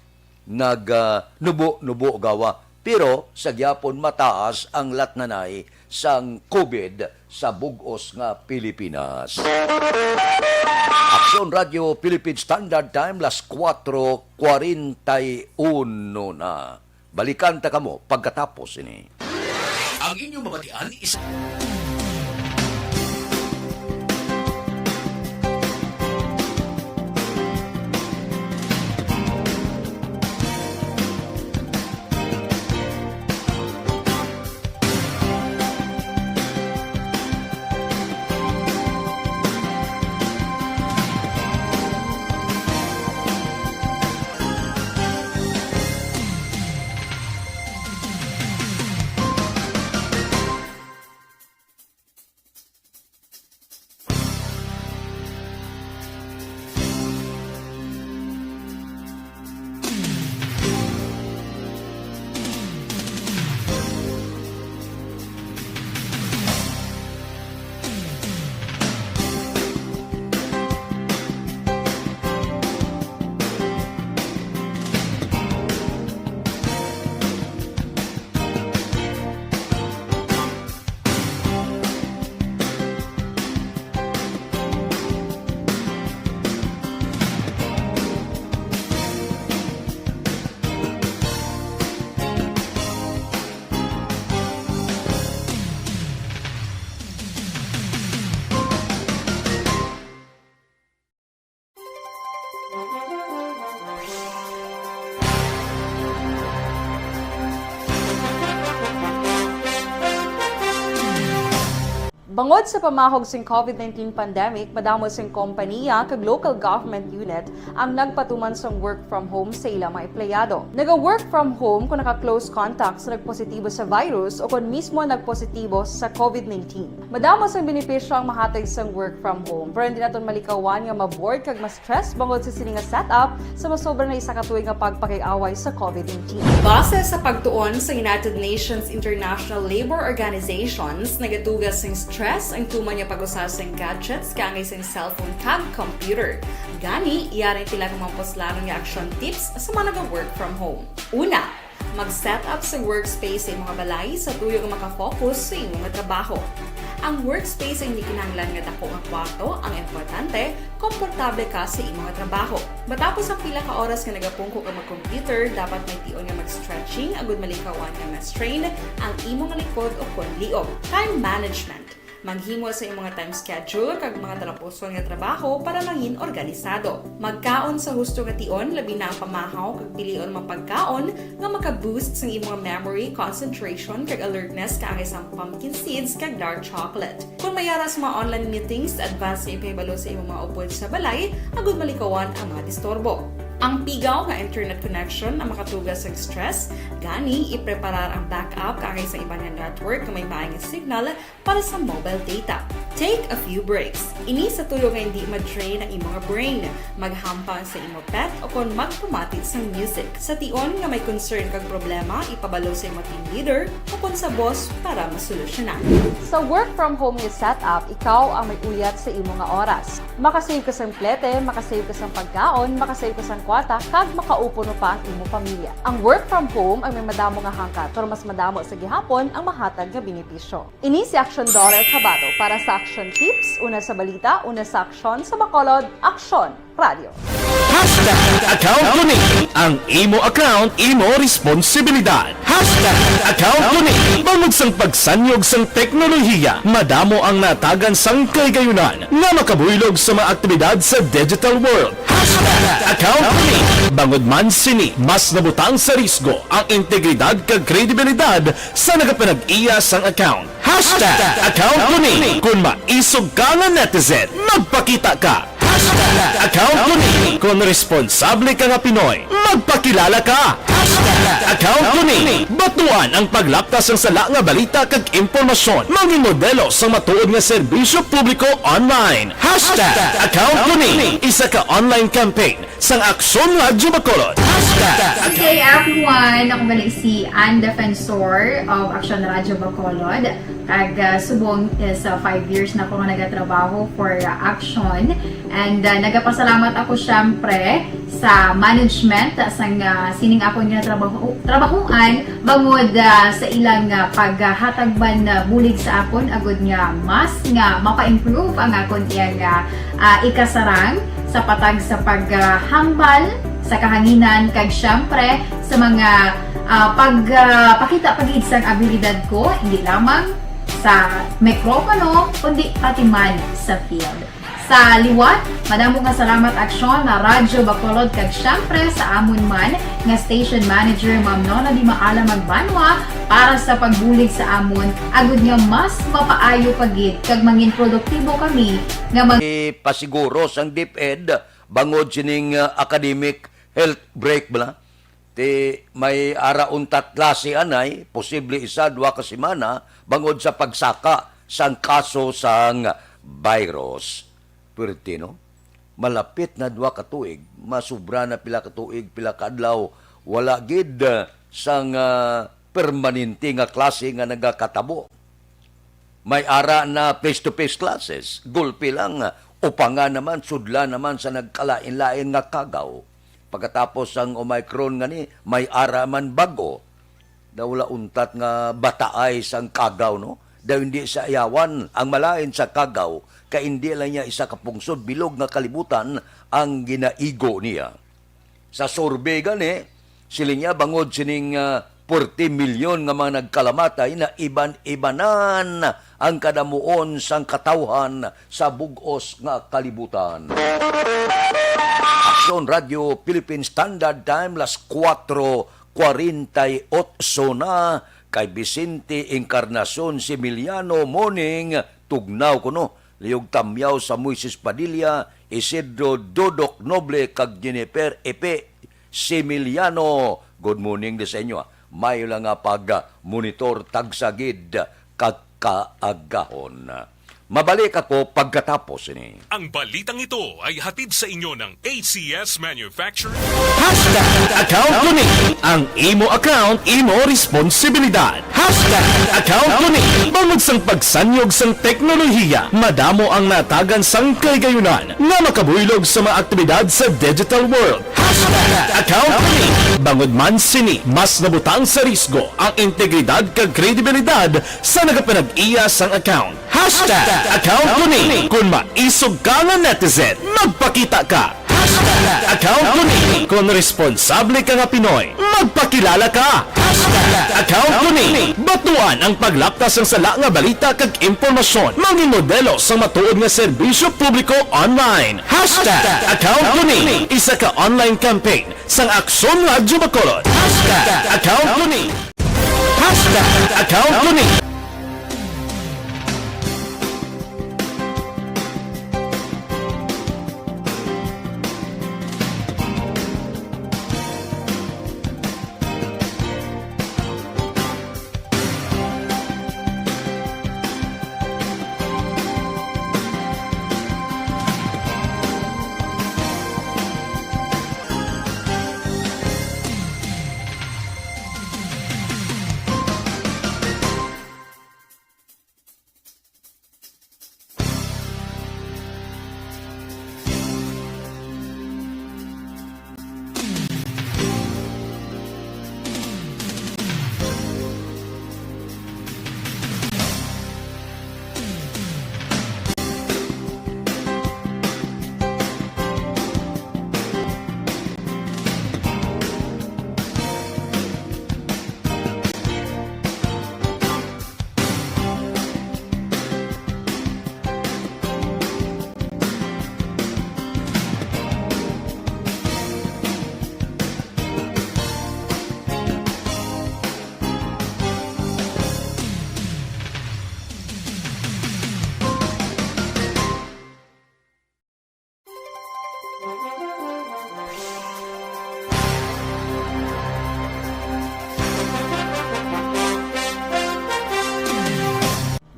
nubo-nubo gawa, pero sa gyapon mataas ang latnanay sang COVID sa bugos nga Pilipinas. Aksyon Radio Philippine Standard Time, las 4:41 na. Balikan ta kamo pagkatapos ini. ang inyong mabatian is Bangod sa pamahog sing COVID-19 pandemic, madamo sing kompanya kag local government unit ang nagpatuman sang work from home sa ilang mga empleyado. Naga-work from home kung naka-close contacts na nagpositibo sa virus o kung mismo nagpositibo sa COVID-19. Madamo sang benepisyo ang mahatag sang work from home, pero hindi naton malikawan nga ma-bored kag ma-stress bangod sa sini nga setup sa masobra na isa ka tuig nga pagpakiaway sa COVID-19. Base sa pagtuon sa United Nations International Labor Organizations, nagatugas sing stress ang tuman niya pag-usas ng gadgets kangay sa cellphone kag computer. Gani, iyarin tila ng mga poslano nga action tips sa mga nag-work from home. Una, mag-set up sa workspace sa mga balay sa tuyo nga makafocus sa imong nga trabaho. Ang workspace ay hindi kinahanglan nga dako nga kwarto, ang importante, komportable ka sa imong nga trabaho. Matapos ang pila ka oras nga nagapungko ka mag-computer, dapat may tion nga mag-stretching agud malikawan nga ma-strain ang imong likod o konliog. Time management. Maghimo sa imong mga time schedule kag mga talapuson nga trabaho para mangin organisado. Magkaon sa husto nga tion, labi na ang pamahaw kag pilion mapagkaon nga maka-boost sa imong memory, concentration kag alertness kaangay sa pumpkin seeds kag dark chocolate. Kung mayara sa mga online meetings, advance sa ipahibalo sa imong mga upod sa balay, agud malikawan ang mga disturbo. Ang pigaw nga internet connection ang makatugas sa stress, gani ipreparar ang backup kaangay sa iba nga network nga may maayong signal para sa mobile data. Take a few breaks. Ini sa tuyo nga hindi ma-drain ang imong brain, maghampang sa imong pet o kon magpumatit sa music. Sa tion nga may concern kag problema, ipabalo sa imong team leader o kon sa boss para masolusyonan. Sa work from home nga setup, ikaw ang may uyat sa imong nga oras. Makasave ka sang plete, makasave ka sang pagkaon, makasave ka sang kwata, kag makaupo no pa ang imong pamilya. Ang work from home ay may madamo nga hangkat, pero mas madamo sa gihapon ang mahatag nga benepisyo. Ini si Action Dorel Cabato para sa Action Tips, una sa balita, una sa aksyon sa Bacolod, Aksyon Radio. Account ko ni ang imo account, imo responsibilidad. Account ko ni bangod sang pagsanyog sang teknolohiya, madamo ang natagan sang kaygayunan nga makabuylog sa mga aktibidad sa digital world. Account ko ni bangod man sini mas nabutang sa risgo ang integridad kag kredibilidad sa nagapanag-iya sang account. Account ko ni kung maisog ka nga netizen, magpakita ka. Account ko ni kung responsable ka nga Pinoy, magpakilala ka. Account ko ni batuan ang paglaptas ng sala nga balita kag impormasyon, maging modelo sa matuod nga serbisyo publiko online. Account ko ni isa ka online campaign sang Aksyon Radyo Bacolod. Okay, everyone. Ako balik si Ann Defensor of Action Radyo Bacolod. Kag subong sa 5 years na ako nga nagatrabaho for Action. And nagapasalamat ako syempre sa management sang sining ako nga trabahuan bangod sa ilang paghatagban bulig sa akon agud nga mas nga mapa-improve ang akon iyang ikasarang sa patag sa paghambal sa kahanginan kag syempre sa mga pagpakita pagid sang abilidad ko hindi lamang sa mikropono kundi pati man sa field. Sa liwat, madamo nga salamat Aksyon na Radyo Bacolod kag syempre sa amon man nga station manager Ma'am Nona Di Maala Magbanwa para sa pagbulig sa amon agud nga mas mapaayo pagid kag mangin produktibo kami nga Pasiguro sang DepEd bangod sining academic health break bala. Ti may arauntat klase anay, posible isa, dua ka semana bangod sa pagsaka sang kaso sang virus. Pwerte, no? Malapit na dua ka tuig, masubra na pila ka tuig, pila ka adlaw, wala gid sang permanente nga klase nga nagakatabo. May ara na face-to-face classes, gulpi lang, upangan naman, sudla naman sa nagkalain-lain nga kagaw. Pagkatapos ang Omicron nga ni, may ara man bago. Wala untat nga bataay sang kagaw, no? Daw hindi sa ayawan ang malain sa kagaw, kaya hindi lang niya isa kapungsod, bilog nga kalibutan ang ginaigo niya. Sa survey gani, sila niya bangod sining 40 milyon nga mga nagkalamatay na iban-ibanan ang kadamuon sang katawhan sa bugos nga kalibutan. Aksyon Radio Philippine Standard Time, las 4:48 na, kay Vicente Encarnacion Similiano Morning tugnaw kuno liyog tamyaw sa Moises Padilla, Isidro Dodok Noble kag Jennifer Epe Similiano. Good morning sa inyo. May lang nga pag-monitor tagsagid kag kaagahon. Mabalik ako pagkatapos ini. Ang balitang ito ay hatid sa inyo ng ACS Manufacturing. Account ko ni ang imo account, imo responsibilidad. Account ko ni bangod sang pagsanyog sang teknolohiya, madamo ang natagan sang kaygayunan nga makabuylog sa mga aktibidad sa digital world. Account ko ni bangod man sini mas nabutang sa risgo ang integridad kag kredibilidad sa nagapanag-iya sang account. Account ko ni kung maisog ka nga netizen, magpakita ka. Account ko ni kung responsable ka nga Pinoy, magpakilala ka. Account ko ni batuan ang paglaptas ng sala nga balita kag impormasyon, mangin modelo sa matuod nga serbisyo publiko online. Account ko ni isa ka online campaign sang Aksyon Radyo Bacolod. Account ko ni Account ko ni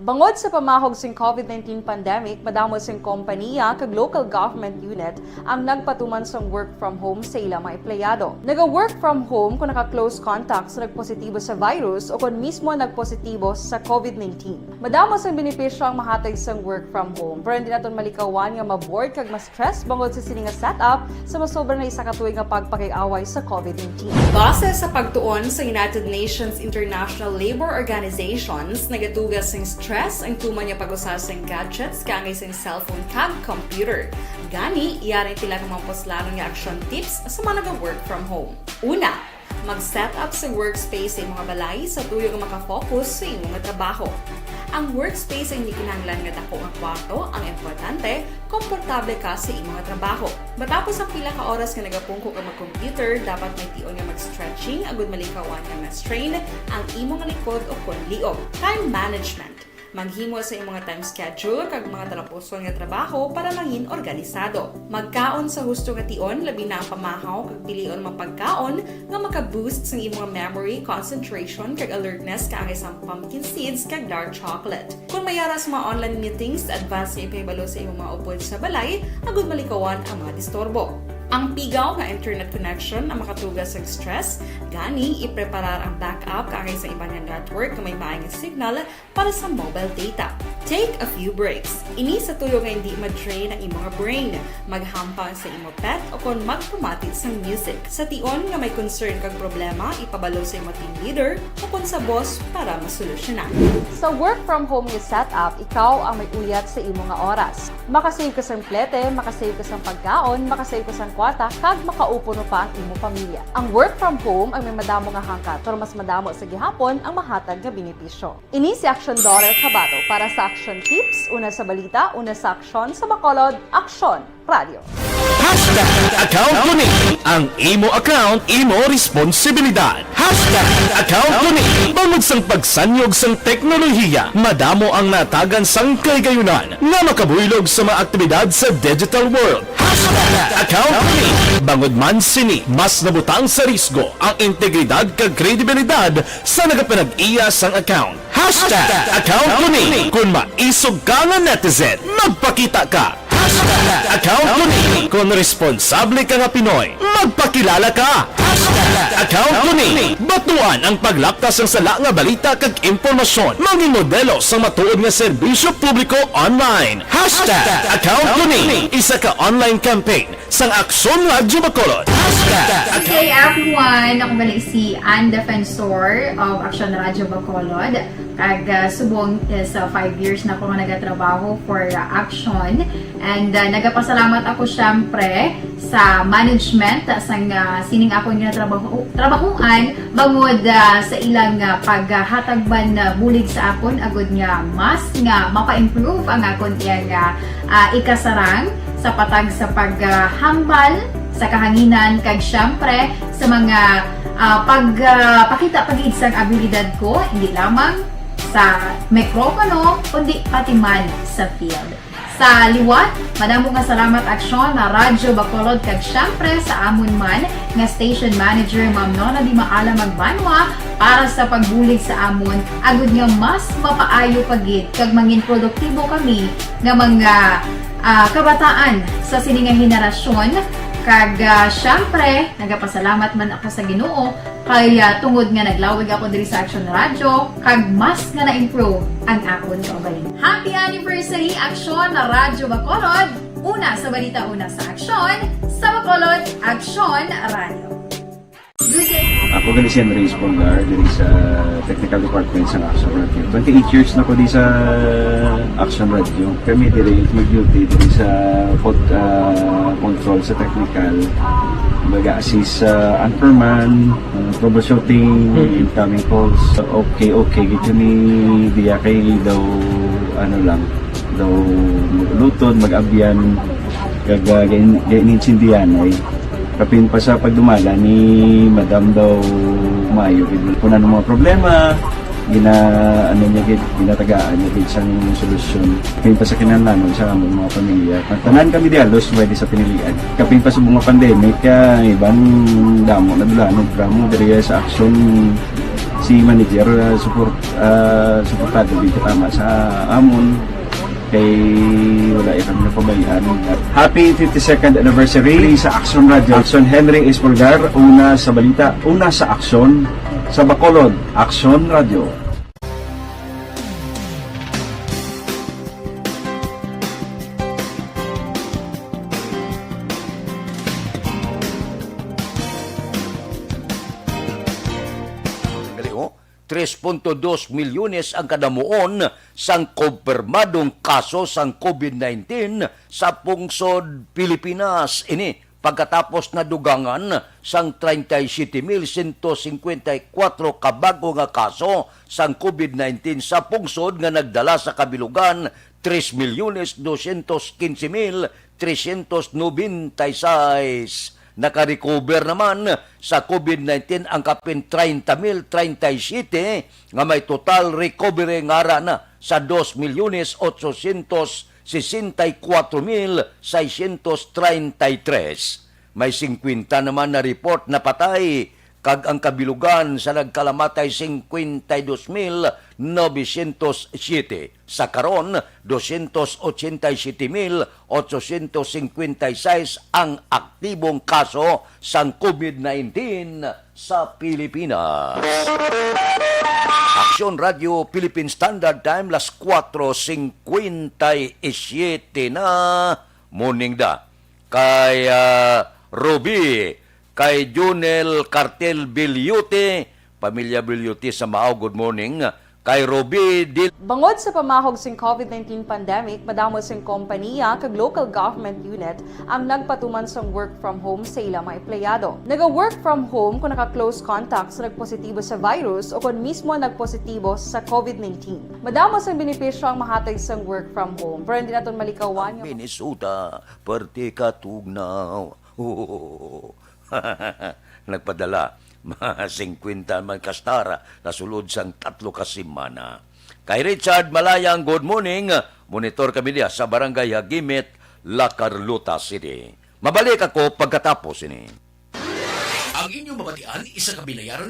Bangod sa pamahog sing COVID-19 pandemic, madamo sing kompanya kag local government unit ang nagpatuman sang work from home sa ilang mga empleyado. Naga-work from home kung naka-close contact sa nagpositibo sa virus o kung mismo nagpositibo sa COVID-19. Madamo sang benepisyo ang mahatag sang work from home, pero hindi naton malikawan nga ma-bored kag ma-stress bangod sa sini nga setup sa masobra na isa ka tuig nga pagpakiaway sa COVID-19. Base sa pagtuon sa United Nations International Labour Organizations, nagatugas sing stress ang tuman niya pag-usas ng gadgets kangay sa cellphone kag computer. Gani, iyarin tila ng mga poslarong nga action tips sa mga nag-work from home. Una, mag-set up sa workspace sa mga balay sa tuyo nga makafocus sa inyong trabaho. Ang workspace ay hindi kinahanglan nga dako nga kwarto, ang importante, komportable ka sa imong trabaho. Matapos ang pila ka oras nga nagapungko ka mag-computer, dapat may tion nga mag-stretching agud malikawan nga na-strain ang imong likod o konliog. Time management. Maghimo sa imong time schedule kag mga talapuson nga trabaho para mangin organisado. Magkaon sa husto nga tion, labi na ang pamahaw kag pilion mapagkaon nga maka-boost sa imong memory, concentration kag alertness kaangay sa pumpkin seeds kag dark chocolate. Kung mayara sa mga online meetings, advance sa ipahibalo sa imong mga upod sa balay, agud malikawan ang mga disturbo. Ang pigaw nga internet connection ang makatugas sa stress, gani ipreparar ang backup kaangay sa ibang network na may maayong signal para sa mobile data. Take a few breaks. Ini sa tuyo nga hindi ma-drain ang imong brain, maghampang sa imong pet o kon magpumati sa music. Sa tion nga may concern kag problema, ipabalo sa imong team leader o kon sa boss para masolusyonan. Sa work from home nga setup, ikaw ang may uyat sa imong nga oras. Makasave ka sa plete, makasave ka sa pagkaon, makasave ka sa kwata, kag makaupo no pa ang imong pamilya. Ang work from home ay may madamo nga hangkat, pero mas madamo sa gihapon ang mahatag nga benepisyo. Ini si Aksyon Dorel Cabato para sa Action Tips, una sa balita, una sa aksyon sa Bacolod, Aksyon Radio. Account ko ni ang imo account, imo responsibilidad. Account ko ni bangod sang pagsanyog sang teknolohiya, madamo ang natagan sang kaygayunan nga makabuylog sa mga aktibidad sa digital world. Account ko ni bangod man sini mas nabutang sa risgo ang integridad kag kredibilidad sa nagapanag-iya sang account. Account ko ni kung maisog ka nga netizen, magpakita ka. Account ko ni kung responsable ka nga Pinoy, magpakilala ka. Account ko ni batuan ang paglaktas ng sala nga balita kag impormasyon, mangin modelo sa matuod nga serbisyo publiko online. Account ko ni isa ka online campaign sang Aksyon Radyo Bacolod. Okay, everyone. Ako bali si Ann Defensor of Aksyon Radyo Bacolod. Kag subong sa 5 years na ako nga nagatrabaho for Aksyon. And nagapasalamat ako syempre sa management sang sining ako nga trabahuan bangod sa ilang paghatagban bulig sa akon agud nga mas nga mapa-improve ang akon iyang ikasarang sa patag sa paghambal sa kahanginan kag syempre sa mga pagpakita pagid sang abilidad ko hindi lamang sa mikropono kundi pati man sa field. Sa liwat, madamo nga salamat Aksyon na Radyo Bacolod kag syempre sa amon man nga station manager Ma'am Nona Di Maala Magbanwa para sa pagbulig sa amon agud nga mas mapaayo pagid kag mangin produktibo kami nga mga kabataan sa sininga henerasyon kag syempre nagapasalamat man ako sa Ginoo kay tungod nga naglawig ako diri sa Aksyon Radyo kag mas nga na-improve ang akon kaugalingon. Happy anniversary Aksyon Radyo Bacolod! Una sa balita, una sa Aksyon, sa Bacolod, Aksyon Radio. Ako gali si Henry Espolgar diri sa Technical Department sa Action Radio. 28 years na ko di sa Action Radio. Kami diri mag-duty diri sa control sa technical. Mag-assist sa anchorman, troubleshooting, incoming calls. Okay, gito ni diya kay daw daw lutod, mag-abyan, kag ganinsindihan ay kapin pa sa pagdumala ni Madam daw Mayo kung ano mga problema ginatagaan niya gid sang solusyon kapin pa sa kinahanglan sa among mga pamilya tanan kami dialos pwede sa pinilian kapin pa sa mga pandemic ibang damo na dulanog gramo diri sa Aksyon si manager suportado dito tama sa amon kay wala kami napabayaan. Happy 52nd anniversary sa Aksyon Radio. Aksyon Henry Espolgar, una sa balita, una sa Aksyon, sa Bacolod, Aksyon Radio. Galing, oh. 3.2 milyones ang kadamuon sang kumpirmadong kaso sang COVID-19 sa pungsod Pilipinas. Ini pagkatapos na dugangan sang 37,154 kabago nga kaso sang COVID-19 sa pungsod nga nagdala sa kabilugan 3,215,396. Naka-recover naman sa COVID-19 ang kapin 30,037 nga may total recovery ngara na sa 2,864,633. May 50 naman na report na patay kag ang kabilugan sa nagkalamatay 52,907. Sa karon 287,856 ang aktibong kaso sang COVID-19 sa Pilipinas. Aksyon Radio Philippine Standard Time las 4:57 na morning da. Kay Ruby, kay Junel Cartel Bilyute, Pamilya Bilyute sa Mao, good morning. kay Roby Dil Bangod sa pamahog sing COVID-19 pandemic, madamo sing kompanya kag local government unit ang nagpatuman sang work from home sa ilang mga empleyado. Naga-work from home kung naka-close contacts na nagpositibo sa virus o kung mismo nagpositibo sa COVID-19. Madamo sang benepisyo ang mahatag sang work from home, pero hindi naton malikawan yung Minnesota, parte ka tugnaw. Oh. Nagpadala mga 50 man kastara na sulod sang 3 ka semana. Kay Richard Malayang, good morning. Monitor kami diya sa Barangay Hagimit, La Carlota City. Mabalik ako pagkatapos ini. Ang inyong mabatian, isa ka binayaran.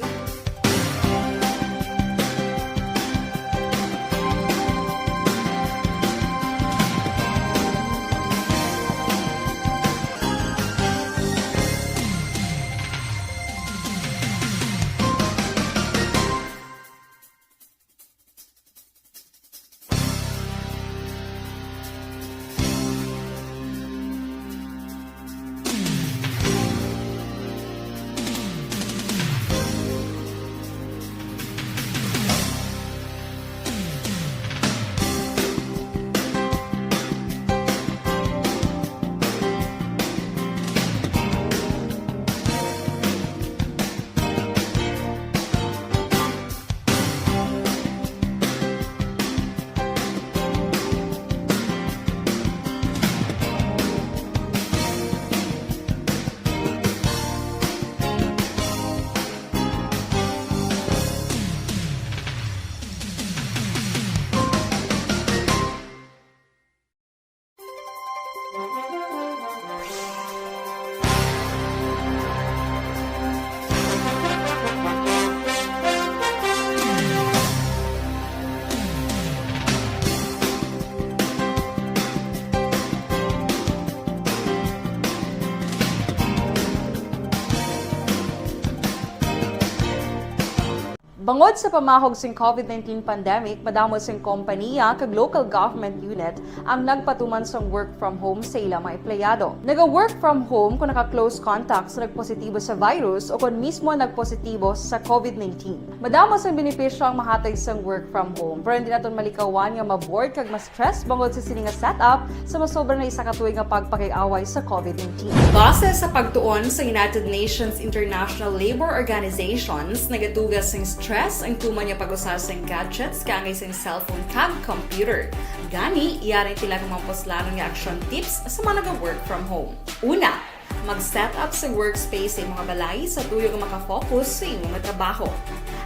Bangod sa pamahog sing COVID-19 pandemic, madamo sing kompanya kag local government unit ang nagpatuman sang work from home sa ilang mga empleyado. Naga-work from home kung naka-close contacts na nagpositibo sa virus o kung mismo nagpositibo sa COVID-19. Madamo sang benepisyo ang mahatag sang work from home, pero hindi naton malikawan nga ma-bored kag ma-stress bangod sa sini nga setup sa masobra na isa ka tuig nga pagpakiaway sa COVID-19. Base sa pagtuon sa United Nations International Labour Organizations, nagatugas sing stress ang tuman niya pag-usar sa gadgets kangay sa cellphone kag computer. Gani, iyarin tila ng mga poslanong nga action tips sa mga nag-work from home. Una, mag-set up sa workspace sa mga balay sa tuyo nga makafocus sa imong trabaho.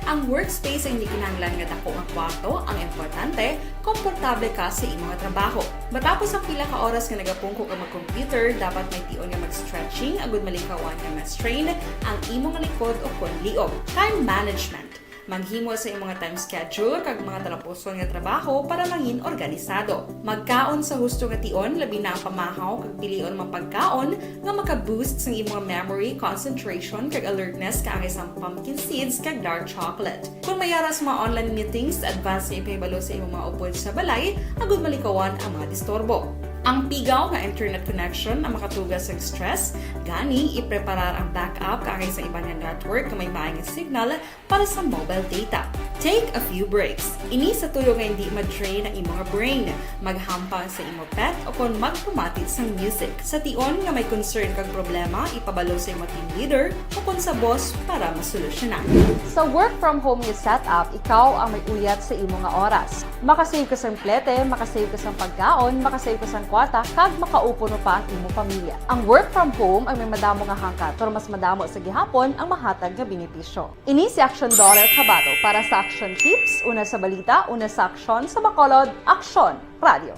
Ang workspace ay hindi kinahanglan nga dako nga kwarto, ang importante, komportable ka sa imong trabaho. Matapos ang pila ka oras nga nagapungko ka mag-computer, dapat may tion nga mag-stretching agud malikawan nga ma-strain ang imong likod o kon liog. Time management. Manghimo sa imong time schedule kag mga talapuson nga trabaho para mangin organisado. Magkaon sa husto nga tion, labi na ang pamahaw kag pilion mapagkaon nga maka-boost sa imong memory, concentration kag alertness kaangay sa pumpkin seeds kag dark chocolate. Kung mayaras mga online meetings, advance na ipahibalo sa imong mga upod sa balay, agud malikawan ang mga disturbo. Ang pigaw nga internet connection ang makatugas sa stress, gani ipreparar ang backup kaangay sa iba nga network nga may maayong signal para sa mobile data. Take a few breaks. Ini sa tuyo nga hindi ma-drain ang imong brain, maghampang sa imong pet o kon magpumatit sa music. Sa tion nga may concern kag problema, ipabalo sa imong team leader o kon sa boss para masolusyonan. Sa work from home nga setup, ikaw ang may uyat sa imong nga oras. Makasave ka sa plete, makasave ka sa pagkaon, makasave ka sa kwata, kag makaupo no pa ang imong pamilya. Ang work from home ay may madamo nga hangkat, pero mas madamo sa gihapon ang mahatag nga benepisyo. Ini si Action Daughter Cabato para sa Action Tips, una sa balita, una sa aksyon sa Bacolod, Action Radio.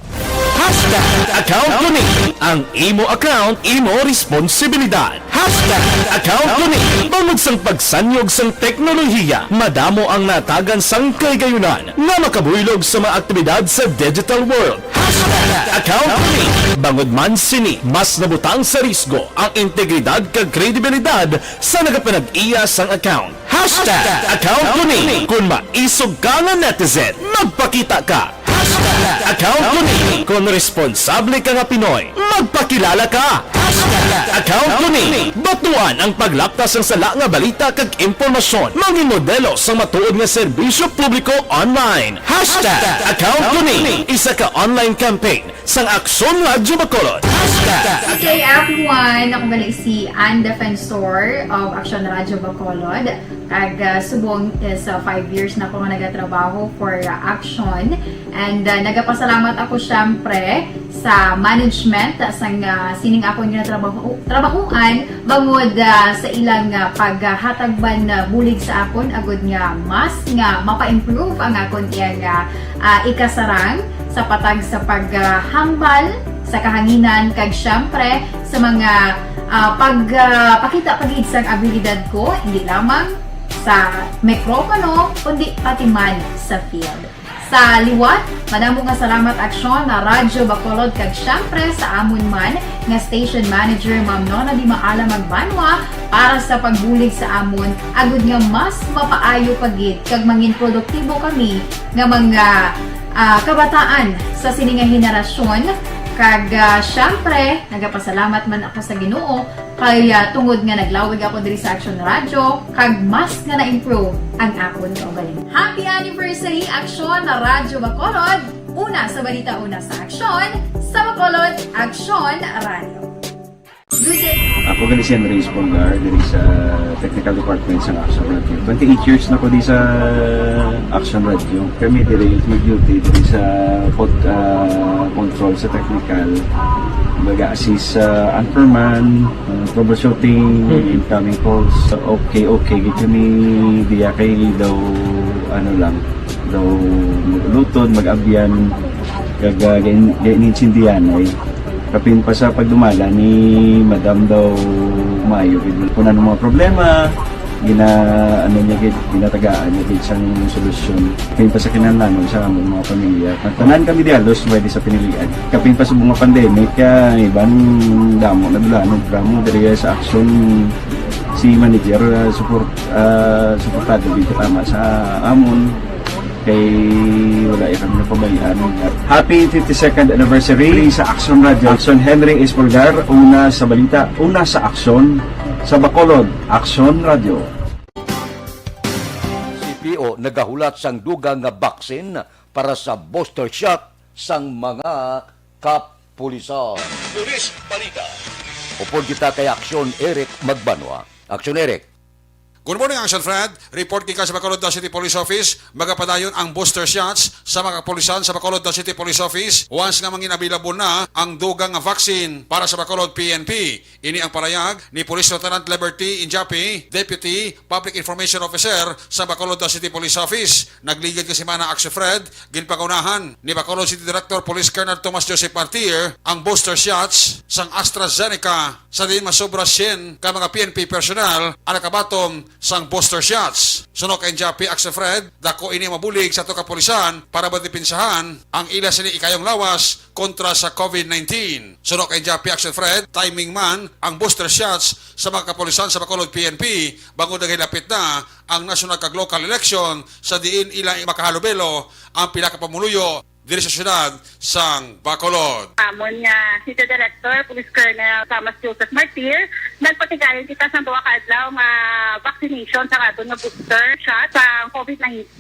Account ko ni ang imo account, imo responsibilidad. Account ko ni bangod sang pagsanyog sang teknolohiya, madamo ang natagan sang kaygayunan nga makabuylog sa mga aktibidad sa digital world. Account ko ni bangod man sini mas nabutang sa risgo ang integridad kag kredibilidad sa nagapanag-iya sang account. Account ko ni kung maisog ka nga netizen, magpakita ka. Account ko ni. Kung responsable ka nga Pinoy, magpakilala ka. Account ko ni. Batuan ang paglaktas ng sala nga balita kag impormasyon. Mangin modelo sa matuod nga serbisyo publiko online. Account ko ni. Isa ka online campaign sang Aksyon Radyo Bacolod. Okay, everyone. Ako gali si Ann Defensor of Aksyon Radyo Bacolod. Kag subong is 5 years na ako nga nagatrabaho for Aksyon. And nagapasalamat ako syempre sa management sang sining ako nga trabahuan bangod sa ilang paghatagban bulig sa akon agud nga mas nga mapa-improve ang akon iyang ikasarang sa patag sa paghambal sa kahanginan kag syempre sa mga pakita pagid sang abilidad ko hindi lamang sa mikropono kundi pati man sa field. Sa liwat, madamo nga salamat Aksyon na Radyo Bacolod kag syempre sa amon man nga station manager Ma'am Nona Di Maala Magbanwa para sa pagbulig sa amon agud nga mas mapaayo pagid kag mangin produktibo kami nga mga kabataan sa sining nga henerasyon kag syempre nagapasalamat man ako sa Ginoo kay tungod nga naglawig ako diri sa Aksyon Radyo kag mas nga na-improve ang akon kaugalingon. Happy anniversary Aksyon na Radyo Bacolod! Una sa balita, una sa aksyon, sa Bacolod, Aksyon Radyo. Good day! Ako gali si Henry Espolgar diri sa Technical Department sa Action Radio. 28 years na ko di sa Action Radio. Kami diri mag-duty diri sa control sa technical. Mag-assist sa anchorman, troubleshooting, incoming calls. Okay. Gito ni diya kay daw daw lutod, mag-abyan, ganinsindihan ay kapin pa sa pagdumala ni Madam daw Mayo. Kung ano mga problema, ginatagaan niya gid sang solusyon. Kapin pa sa kinahanglan sa among mga pamilya. Tanan kami dialos pwede sa pinilian. Kapin pa sa mga pandemic, ibang damo na dulanon programo diri sa aksyon si manager suportado dito tama sa amon kay wala kami napabayaan. Happy 52nd anniversary sa Aksyon Radio. Aksyon Henry Espolgar, una sa balita, una sa aksyon sa Bacolod, Aksyon Radio. CPO nagahulat sang dugang nga baksin para sa booster shot sang mga kapulisan. Pulis Balita. Upod kita kay Aksyon Eric Magbanwa. Aksyon Eric. Good morning, Action Fred. Report kita sa Bacolod City Police Office. Magapadayon ang booster shots sa mga kapulisan sa Bacolod City Police Office. Once nga mangin available na ang dugang nga vaccine para sa Bacolod PNP. Ini ang parayag ni Police Lieutenant Liberty Injapi, Deputy Public Information Officer sa Bacolod City Police Office. Nagligid kasi mana Action Fred, ginpagaunahan ni Bacolod City Director Police Colonel Thomas Joseph Martir ang booster shots sang AstraZeneca sa din masobra 100 ka mga PNP personnel ang nakabatom sang booster shots. Suno kay Japi Action Fred, dako ini mabulig sa to kapulisan para matipinsahan ang ila sini ikayong lawas kontra sa COVID-19. Suno kay Japi Action Fred, timing man ang booster shots sa mga kapulisan sa Bacolod PNP bago dagilapit na ang national kag local election sa diin ila makahalubelo ang pila ka pamuluyo diri sa syudad sang Bacolod. Amon nga City Director, Police Colonel Thomas Joseph Martir, nagpatigayon kita sa duwa ka adlaw nga vaccination sa aton nga booster shot sa COVID-19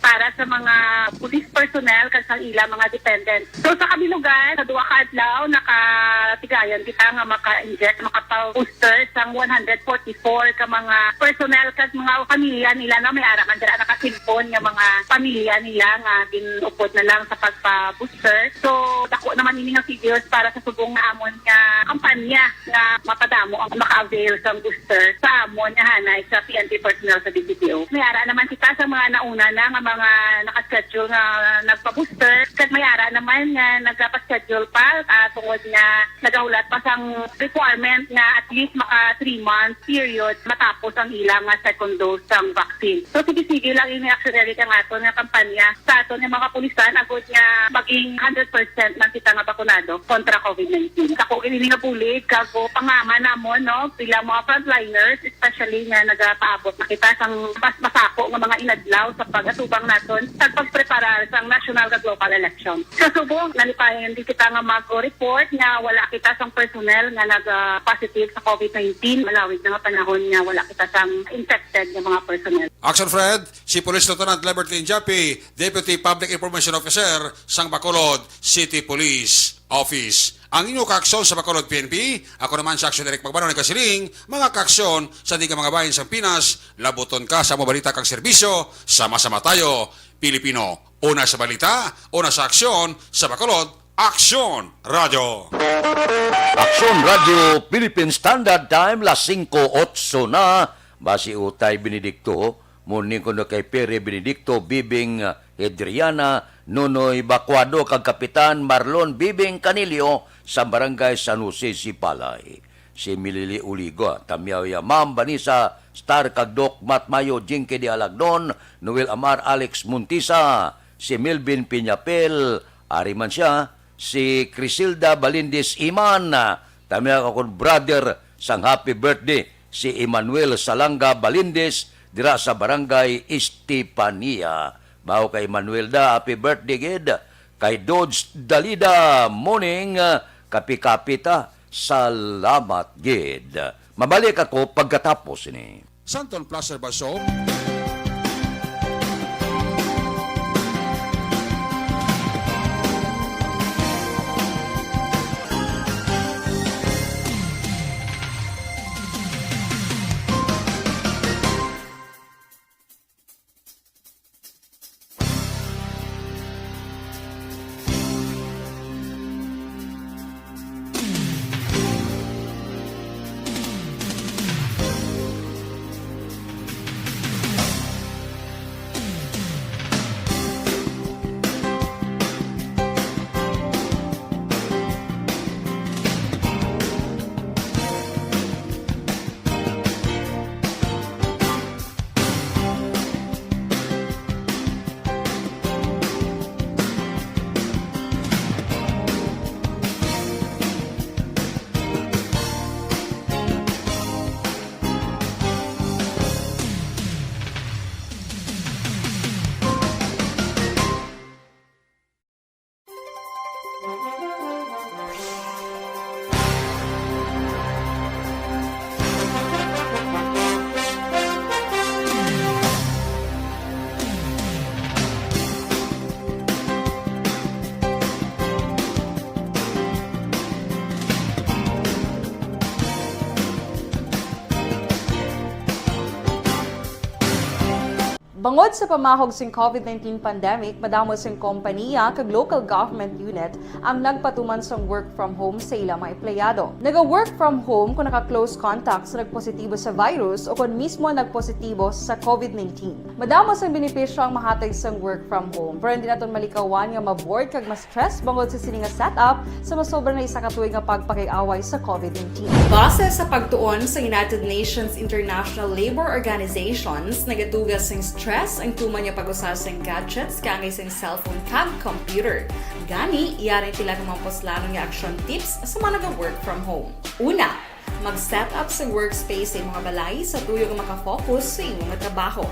para sa mga police personnel kag sa ila mga dependents. So sa kabilugan, sa duwa ka adlaw nakatigayon kita nga maka-inject, maka-booster sang 144 ka mga personnel kag mga pamilya nila na may ara man dira nakasilpon nga mga pamilya nila nga ginupod na lang sa pagpa-booster. So, dako naman ini nga figures para sa subong na amon nga kampanya nga mapadamo ang maka-avail sa booster sa amon nga hanay sa PNP personnel sa BPTO. May ara naman kita sa mga nauna na nga mga nakaschedule nga nagpa-booster kag may ara naman nga nagpa-schedule pa tungod nga nagahulat pa sang requirement nga at least maka 3 months period matapos ang ilang nga second dose sang vaccine. So, sige lang ini actually ka nga aton nga kampanya sa aton nga mga pulisan agud nga maging 100% man kita nga bakunado kontra COVID-19. Ako ini nga bulig kago pangama namon no pila mga frontliners especially nga nagapaabot na kita sang mas masako nga mga inadlaw sa pag-atubang naton sa pagpreparar sang national kag local election. infection. Sa subong, nalipayan din kita nga mag-report na wala kita sang personnel nga nag-positive sa COVID-19. Malawig na nga panahon nga wala kita sang infected nga mga personnel. Action Fred, si Police Lieutenant Liberty Injapi, Deputy Public Information Officer, sang Bacolod City Police Office. Ang inyong kaaksyon sa Bacolod PNP, ako naman sa Action Direct Magbanong ng Kasiling, mga kaaksyon sa di ka mga bayan sa Pinas, labuton ka sa mabalita kang serbisyo, sama-sama tayo, Pilipino. Una sa balita, una sa aksyon, sa Bacolod, Action Radio. Aksyon Radio Philippine Standard Time, las 5:08 na. Basi Utay Benedicto, muni ko na kay Pere Benedicto, Bibing Hedriana, Nonoy Bacuado, kag Kapitan Marlon Bibing Canilio, sa Barangay San Jose, Sipalay. Si Milili Uligo, Tamyaw Yamam, Banisa, Star Kagdok, Matmayo, Jinke de Alagdon, Noel Amar, Alex Muntisa, si Melvin Piñapel, Ariman siya, si Crisilda Balindis Iman, Tamyaw akong brother, sang happy birthday, si Emmanuel Salanga Balindis, dira sa Barangay Estipania. Bao kay Manuel da, happy birthday gid. Kay Dodge Dalida, morning, kapi-kapita, salamat gid. Mabalik ako pagkatapos ini. Santon Placer Baso, Bangod sa pamahog sing COVID-19 pandemic, madamo sing kompanya kag local government unit ang nagpatuman sang work from home sa ilang mga empleyado. Naga-work from home kung naka-close contacts na nagpositibo sa virus o kung mismo nagpositibo sa COVID-19. Madamo sang benepisyo ang mahatag sang work from home, pero hindi naton malikawan nga ma-bored kag ma-stress bangod sa sini nga setup sa masobra na isa ka tuig nga pagpakiaway sa COVID-19. Base sa pagtuon sa United Nations International Labour Organizations, nagatugas sing stress ang tuman niya pag-usas ng gadgets kangay sa cellphone kag computer. Gani, iyaring tila ng mga poslanong nga action tips sa mga nag-work from home. Una, mag-set up sa workspace sa mga balay sa tuyo nga makafocus sa iyong trabaho.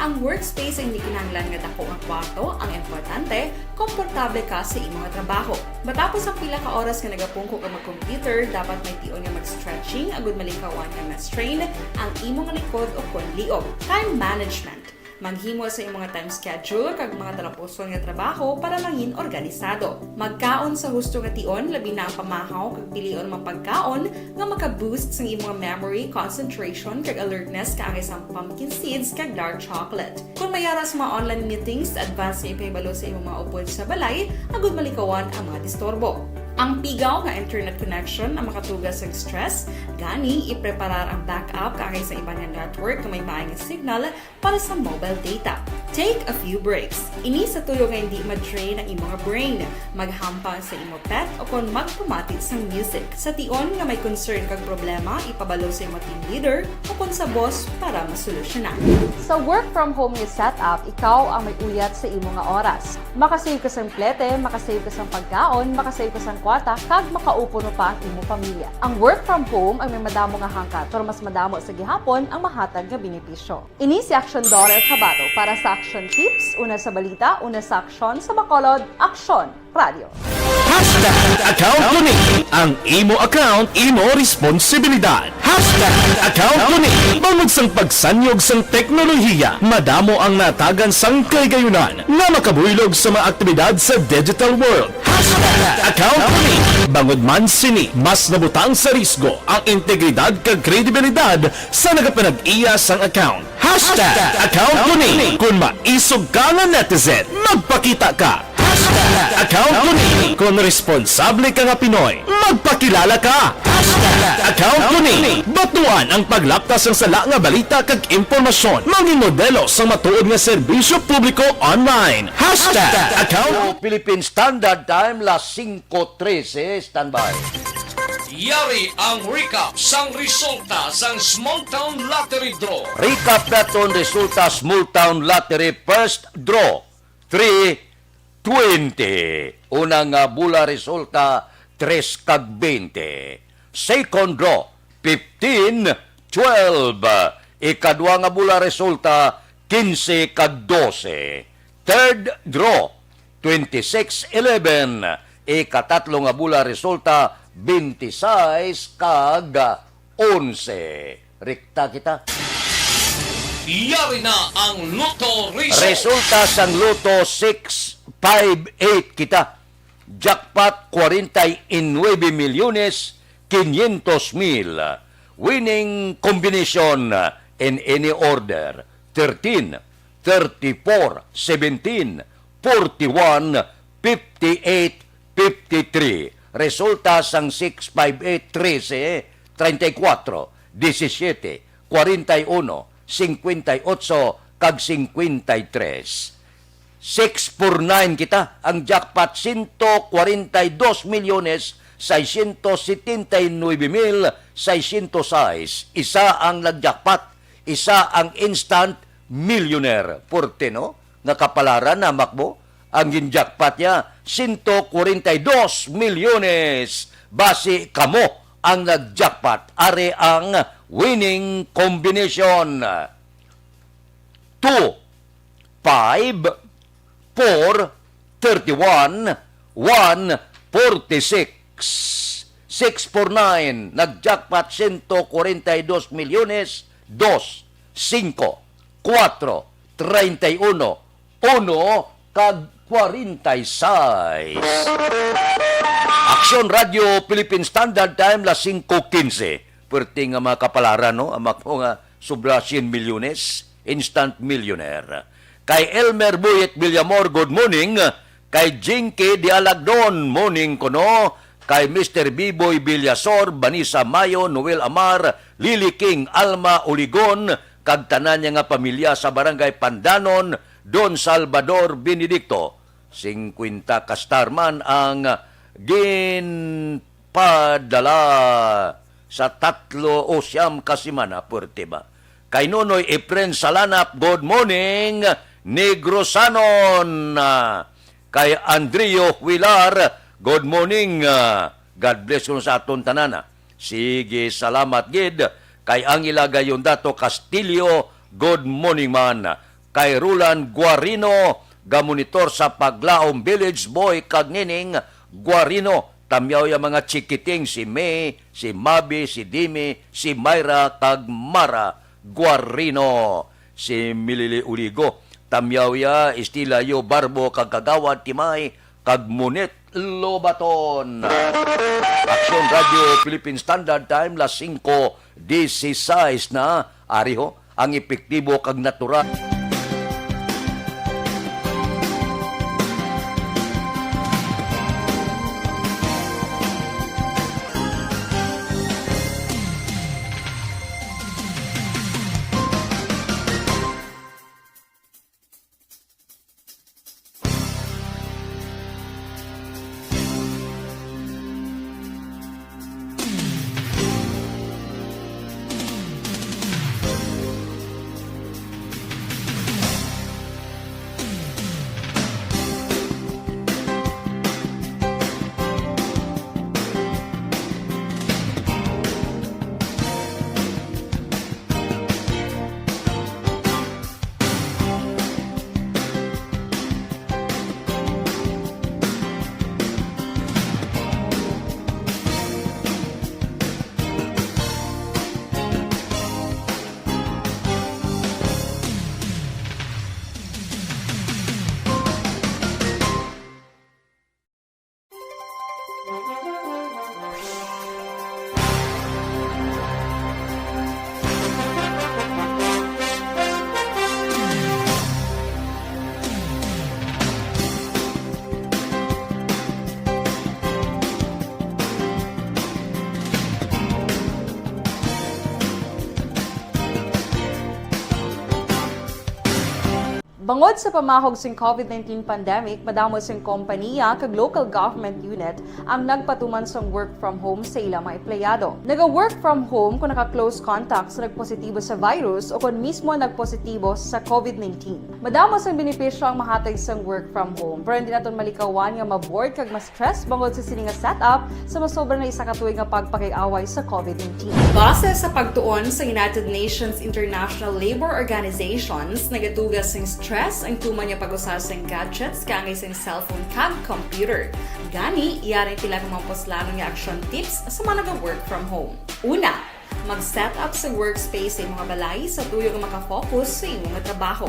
Ang workspace ay hindi kinahanglan nga dako ang kwarto, ang importante, komportable ka sa iyong trabaho. Matapos ang pila ka oras nga nagapungko ka mag-computer, dapat may tion nga mag-stretching agud malikawan nga na-strain ang imong likod o konliog. Time management. Maghimo sa iyong mga time schedule kag mga talapuson nga trabaho para langin organisado. Magkaon sa husto nga tion, labi na ang pamahaw kag pilion mga pagkaon nga maka-boost sa imong memory, concentration kag alertness kaangay sa pumpkin seeds kag dark chocolate. Kung mayaras mga online meetings, advance nga ipahibalo sa imong mga upod sa balay, agud malikawan ang mga disturbo. Ang pigaw nga internet connection ang makatugas sa stress, gani ipreparar ang backup kaangay sa ibang network na may maayong signal para sa mobile data. Take a few breaks. Ini sa tuyo nga hindi ma-drain ang imong brain, maghampang sa imong pet o kung magpumatit sa music. Sa tion nga may concern kag problema, ipabalo sa imong team leader o kung sa boss para masolusyonan. Sa work from home nga setup, ikaw ang may uyat sa imong nga oras. Makasave ka sa plete, makasave ka sa pagkaon, makasave ka sa kwarta, kag makaupo no pa ang imong pamilya. Ang work from home ay may madamo nga hangkat, pero mas madamo sa gihapon ang mahatag nga benepisyo. Ini si Action Daughter Kabato para sa Action action tips, una sa balita, una sa aksyon sa Bacolod, Aksyon Radio. Hashtag account ko ni ang imo account, imo responsibilidad. Hashtag account ko ni bangod sang pagsanyog sang teknolohiya, madamo ang natagan sang kaygayunan na makabuylog sa mga aktibidad sa digital world. Hashtag account ko ni bangod man sini mas nabutang sa risgo ang integridad kag kredibilidad sa nagapanag-iya sang account. Hashtag account ko ni kung maisog ka nga netizen, magpakita ka. Hashtag account ko ni kung responsable ka nga Pinoy, magpakilala ka. Hashtag account ko ni batuan ang paglaptas ng sala nga balita kag impormasyon, maging modelo sa matuod nga serbisyo publiko online. Hashtag account Philippine Standard Time, las 5:13, standby. Yari ang recap sang resulta sang Small Town Lottery Draw. Recap naton resulta Small Town Lottery First Draw 320. Unang bula resulta 3 kag 20. Second draw 15 12. Ikadwa nga bula resulta 15 kag 12. Third draw 26 11. Ikatatlo nga bula resulta 26 kag 11. Rikta kita. Yari na ang Lotto Result. Resulta sang Loto 658 kita. Jackpot 49,500,000. Winning combination in any order 13, 34, 17, 41, 58, 53. Resulta sang 658 13, 34, 17, 41, 58 kag 53. 649 kita ang jackpot 142,679,606. Isa ang nag-jackpot, isa ang instant millionaire. Porte no? Nakapalaran na makbo ang gin-jackpot niya 142 milyones. Base kamo ang nag-jackpot. Are ang winning combination 2, 5, 4, 31, 1, 46. 649, nag-jackpot 142 milyones, 2, 5, 4, 31, 1, kag 46. Aksyon Radio Philippine Standard Time, las 5:15. Pwerte nga mga kapalaran, no? Ang mga sobra 100 milyones, instant millionaire. Kay Elmer Buyet Villamor, good morning. Kay Jinky Dialagdon, morning kono. Kay Mr. Biboy Villasor, Vanessa Mayo, Noel Amar, Lily King, Alma Uligon, kag tanan niya nga pamilya sa Barangay Pandanon, Don Salvador Benedicto. 50 kastarman ang ginpadala sa 3 o 9 kasimana, puwerte ba? Kay Nonoy Efren Salanap, good morning. Negro Sanon. Kay Andrio Huilar, good morning. God bless kung sa aton tanana. Sige, salamat gid. Kay Angela Gayondato Castillo, good morning man. Kay Rulan Guarino, gamonitor sa Paglaom Village, boy kag nining Guarino. Tamyaw yung mga chikiting, si May, si Mabi, si Dimi, si Myra, kag Mara Guarino. Si Milili Uligo, tamyaw ya, Istilayo Barbo, kag Kagawad Timay, kag Munit Lobaton. Aksyon Radio Philippine Standard Time, las 5:16 na. Ariho, ang epektibo kag natural. Bangod sa pamahog sing COVID-19 pandemic, madamo sing kompanya kag local government unit ang nagpatuman sang work from home sa ilang mga empleyado. Naga-work from home kung naka-close contacts na nagpositibo sa virus o kung mismo nagpositibo sa COVID-19. Madamo sang benepisyo ang mahatag sang work from home, pero hindi naton malikawan nga ma-bored kag ma-stress bangod sa sini nga setup sa masobra na isa ka tuig nga pagpakiaway sa COVID-19. Base sa pagtuon sa United Nations International Labor Organizations, nagatugas sing stress ang tuman niya pag-usar sing gadgets kangay sing cellphone kag computer. Gani, iyaring tila ng mga poslano nga action tips sa mga nag-work from home. Una, mag-set up sa workspace sa mga balay sa tuyo nga makafocus sa imong nga trabaho.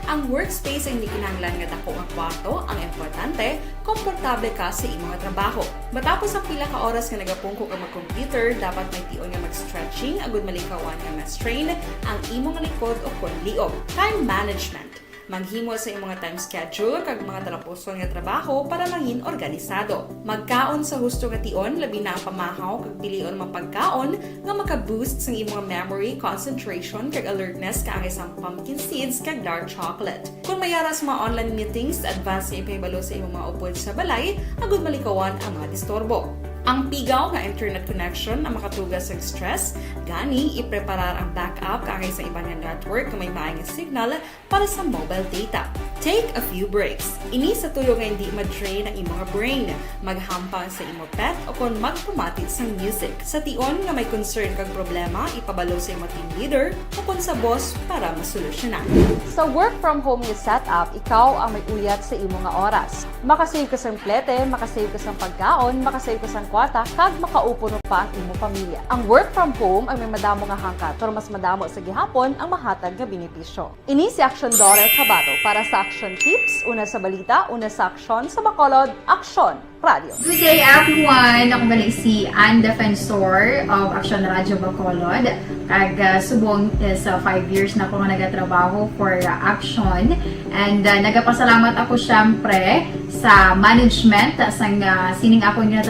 Ang workspace ay hindi kinahanglan nga dako nga kwarto, ang importante, komportable ka sa imong nga trabaho. Matapos ang pila ka oras nga nagapungko ka mag-computer, dapat may tion nga mag-stretching agud malikawan nga ma-strain ang imong likod o konliog. Time management. Maghimo sa imong nga time schedule kag mga talapuson nga trabaho para mangin organisado. Magkaon sa husto nga tion, labi na ang pamahaw kag pilion mapagkaon nga maka-boost sa imong memory, concentration kag alertness kaangay sang pumpkin seeds kag dark chocolate. Kung mayara sa mga online meetings, advance sa ipahibalo sa imong mga upod sa balay, agud malikawan ang mga disturbo. Ang pigaw nga internet connection ang makatugas sa stress, gani ipreparar ang backup kaangay sa ibang nga network kung may maayong signal para sa mobile data. Take a few breaks. Ini sa tuyo nga hindi ma-drain ang imong brain, maghampang sa imong pet o kung magpumatit sa music. Sa tion nga may concern kag problema, ipabalo sa imong team leader o kung sa boss para masolusyonan. Sa work from home nga setup, ikaw ang may uyat sa imong nga oras. Makasave ka sang plete, makasave ka sang pagkaon, makasave ka sang kwarta, kag makaupo no pa ang imong pamilya. Ang work from home ay may madamo nga hangkat, pero mas madamo sa gihapon ang mahatag nga benepisyo. Ini si Action Dorel Cabato para sa Action Tips, una sa balita, una sa aksyon sa Bacolod, Action Radio. Good day everyone! Ako gali si Ann Defensor of Action Radio Bacolod. Kag subong sa 5 years na ako nga nagatrabaho for Action. And nagapasalamat ako syempre sa management sang sining ako nga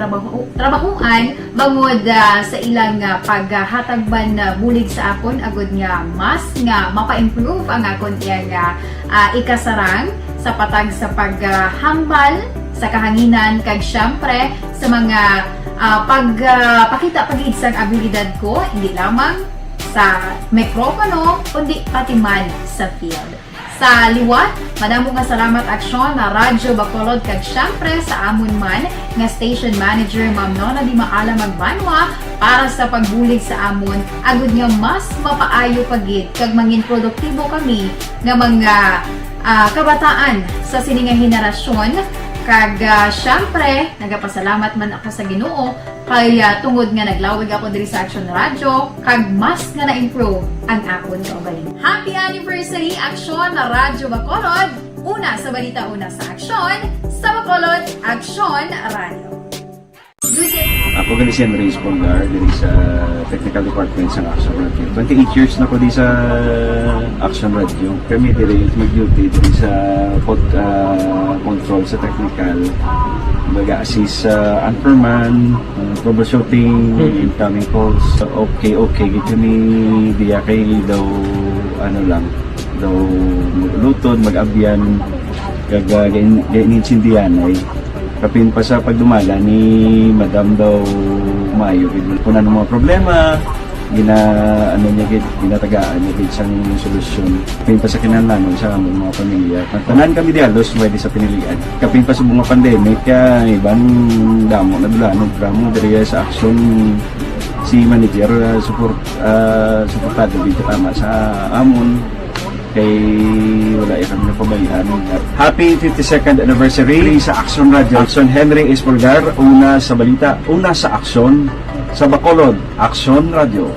trabahuan bangod sa ilang paghatagban bulig sa akon agud nga mas nga mapa-improve ang akon iyang ikasarang sa patag sa paghambal sa kahanginan kag syempre sa mga pagpakita pagid sang abilidad ko hindi lamang sa mikropono kundi pati man sa field. Sa liwat, madamo nga salamat aksyon na Radyo Bacolod kag syempre sa amon man nga station manager Ma'am Nona Di Maala Magbanwa para sa pagbulig sa amon agud nga mas mapaayo pagid kag mangin produktibo kami nga mga kabataan sa sininga henerasyon. Kag syempre, nagapasalamat man ako sa Ginoo kay tungod nga naglawig ako diri sa Action Radio kag mas nga na-improve ang akon kaugalingon. Happy anniversary Action na Radyo Bacolod! Una sa balita, una sa aksyon sa Bacolod, Action Radio. Ako gali si Henry Espolgar diri sa Technical Department sa Action Radio. 28 years na ko di sa Action Radio. Kami diri mag-duty diri sa control sa technical. Mag-assist sa anchorman, troubleshooting, incoming calls. Okay. Gito ni diya kay daw daw lutod, mag-abyan, ganinsindihan ay kapin pa sa pagdumala ni Madam daw Mayo. Kung ano mga problema, ginatagaan niya isang solusyon. Kapin pa sa kinahanglan sa among mga pamilya. Tanan kami dialos pwede sa pinilian. Kapin pa sa mga pandemic, ibang damo na dulanog drama diri sa action si manager suportado dito tama sa amon kay wala kami napabayaan. Happy 52nd anniversary sa Action Radio. Action Henry Espolgar, una sa balita, una sa aksyon sa Bacolod, Action Radio.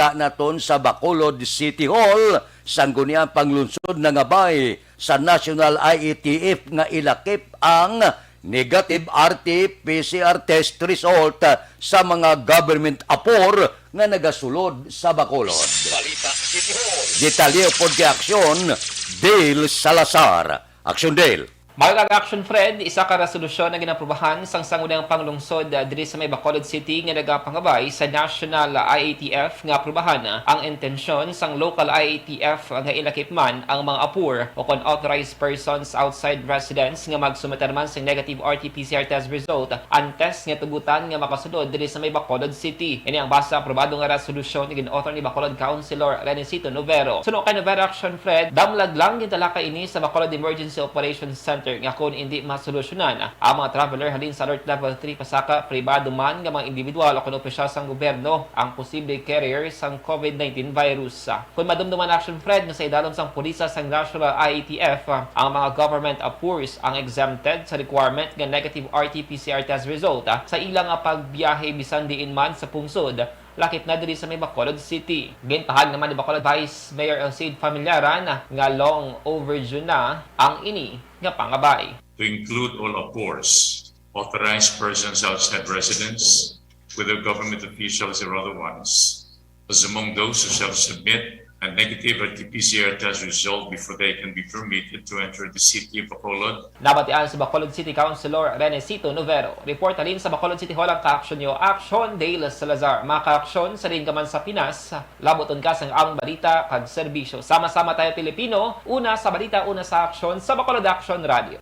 balita naton sa Bacolod City Hall, sangguniang panglunsod na ngabay sa National IETF nga ilakip ang negative RT-PCR test result sa mga government apor nga nagasulod sa Bacolod. Balita City Hall. Detalye po kay Aksyon, Dale Salazar. Aksyon Dale. Magag action, Fred, isa ka resolusyon na ginaprubahan sang sangunang panglungsod diri sa may Bacolod City nga nagapangabay sa National IATF nga aprubahan ang intensyon sang local IATF nga ilakip man ang mga apur o kon authorized persons outside residence nga magsumeter man sa negative RT-PCR test result ang test nga tugutan nga makasunod diri sa may Bacolod City. Ini ang basa aprobado nga resolusyon ni gin-author ni Bacolod Councilor Renesito Novero. Suno kay Novero action, Fred, damlag lang gintalaka ini sa Bacolod Emergency Operations Center nga kung hindi masolusyonan ang mga traveler halin sa alert level 3 pasaka pribado man nga mga individual o kung opisyal sang gobyerno ang posible carrier sang COVID-19 virus. Kung madumduman action, Fred, nga sa idalom sang pulisa sang National IATF ang mga government apurs ang exempted sa requirement nga negative RT-PCR test result sa ilang pagbiyahe bisan diin man sa pungsod lakip na diri sa may Bacolod City. Ginpahag naman ni Bacolod Vice Mayor Elcid Familiaran nga long overdue na ang ini nga pangabay. To include all apors, authorized persons outside residence, whether government officials or other ones, as among those who shall submit a negative RT-PCR test result before they can be permitted to enter the city of Bacolod. Nabatian sa Bacolod City Councilor Renesito Novero. Report alin sa Bacolod City Hall ang ka-aksyon nyo, Action Dale Salazar. Mga ka-aksyon sa rin kaman sa Pinas, laboton ka sang ang balita kag serbisyo. Sama-sama tayo Pilipino, una sa balita, una sa aksyon sa Bacolod Action Radio.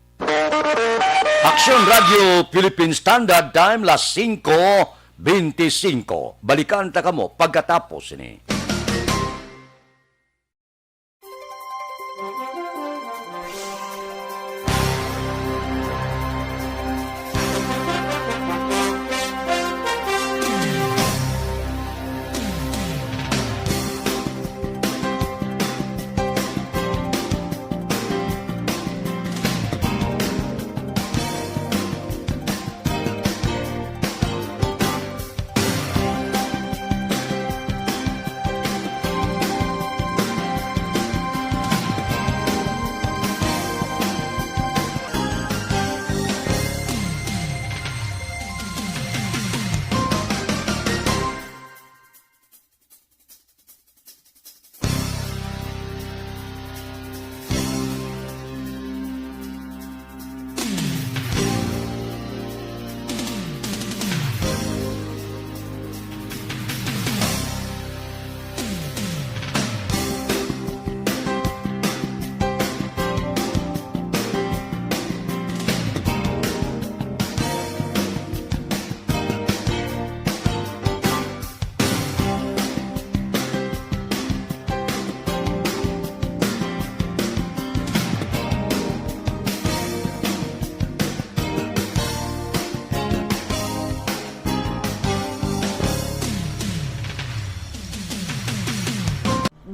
Aksyon Radio Philippine Standard Time, las 5:25. Balikan ta kamo pagkatapos ini.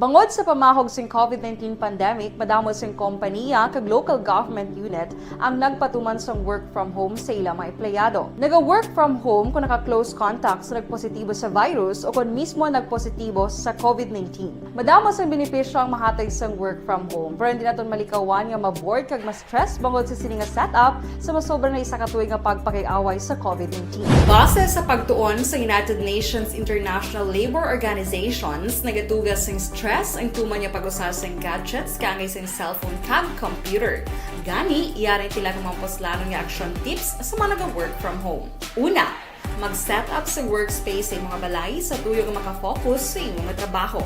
Bangod sa pamahog sing COVID-19 pandemic, madamo sing kompanya kag local government unit ang nagpatuman sang work from home sa ilang mga empleyado. Naga-work from home kung naka-close contact sa nagpositibo sa virus o kung mismo nagpositibo sa COVID-19. Madamo sang benepisyo ang mahatag sang work from home, pero hindi naton malikawan nga ma-bored kag ma-stress bangod sa sini nga setup sa masobra na isa ka tuig nga pagpakiaway sa COVID-19. Base sa pagtuon sa United Nations International Labour Organizations, nagatugas sing stress ang tuman niya pag-usar sa gadgets kangay sa cellphone kag computer. Gani, iyarin tila ng mga poslanong nga action tips sa mga nag-work from home. Una, mag-set up sa workspace sa mga balay sa tuyo nga makafocus sa inyong trabaho.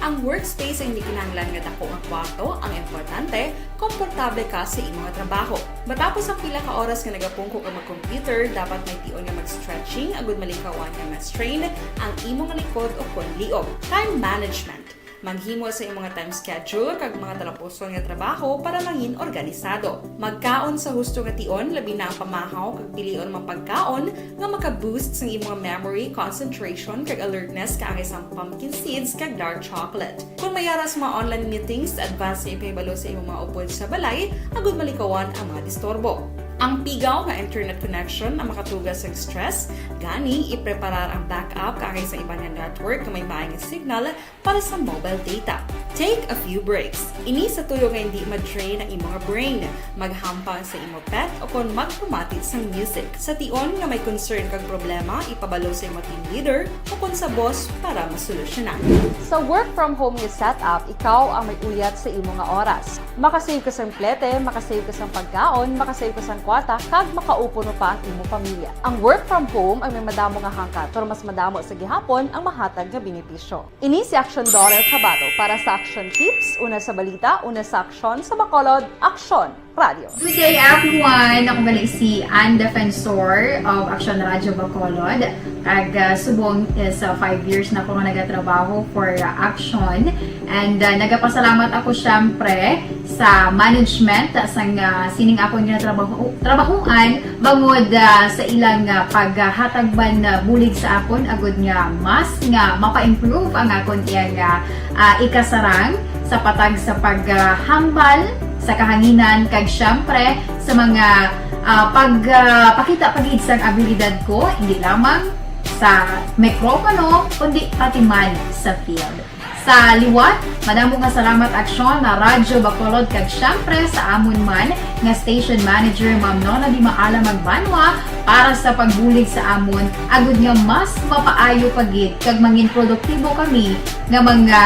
Ang workspace ay hindi kinahanglan nga dako ang kwarto, ang importante, komportable ka sa inyong trabaho. Matapos ang pila ka oras nga nagapungko ka mag-computer, dapat may tion nga mag-stretching agud malikawan nga ma-strain ang imong likod o konliog. Time management. Manghimo sa imong mga time schedule kag mga talapuson nga trabaho para mangin organisado. Magkaon sa husto nga tion, labi na ang pamahaw kag pilion mga pagkaon nga maka-boost sa imong memory, concentration kag alertness kaangay sa pumpkin seeds kag dark chocolate. Kung mayaras mga online meetings, advance sa ipahibalo sa imong mga upod sa balay, agud malikawan ang mga disturbo. Ang pigaw nga internet connection ang makatugas sa stress, gani ipreparar ang backup kaagay sa iba nga network nga may maayong signal para sa mobile data. Take a few breaks. Ini sa tuyo nga hindi ma-drain ang imong brain, maghampang sa imong pet o kon magpumati sa music. Sa tion nga may concern kag problema, ipabalo sa imong team leader o kon sa boss para masolusyonan. Sa work from home nga setup, ikaw ang may uyat sa imong nga oras. Makasave ka sa plete, makasave ka sa pagkaon, makasave ka sa kwata, kag makaupo no pa ang imong pamilya. Ang work from home ay may madamo nga hangkat, pero mas madamo sa gihapon ang mahatag nga benepisyo. Ini si Action Dorel Cabato para sa Action Tips, una sa balita, una sa aksyon sa Bacolod, Action Radio. Good day everyone! Ako balik si Ann Defensor of Action Radio Bacolod. Kag subong is 5 years na ako nga nagatrabaho for Action. And nagapasalamat ako syempre sa management sang sining ako nga trabahuan bangod sa ilang paghatagban bulig sa akon agud nga mas nga mapa-improve ang akon iyang ikasarang sa patag sa paghambal sa kahanginan kag syempre sa mga pagpakita pagid sang abilidad ko hindi lamang sa mikropono kundi pati man sa field. Sa liwat, madamo nga salamat Aksyon na Radyo Bacolod kag syempre sa amon man nga station manager Ma'am Nona Di Maala Magbanwa para sa pagbulig sa amon agud nga mas mapaayo pagid kag mangin produktibo kami nga mga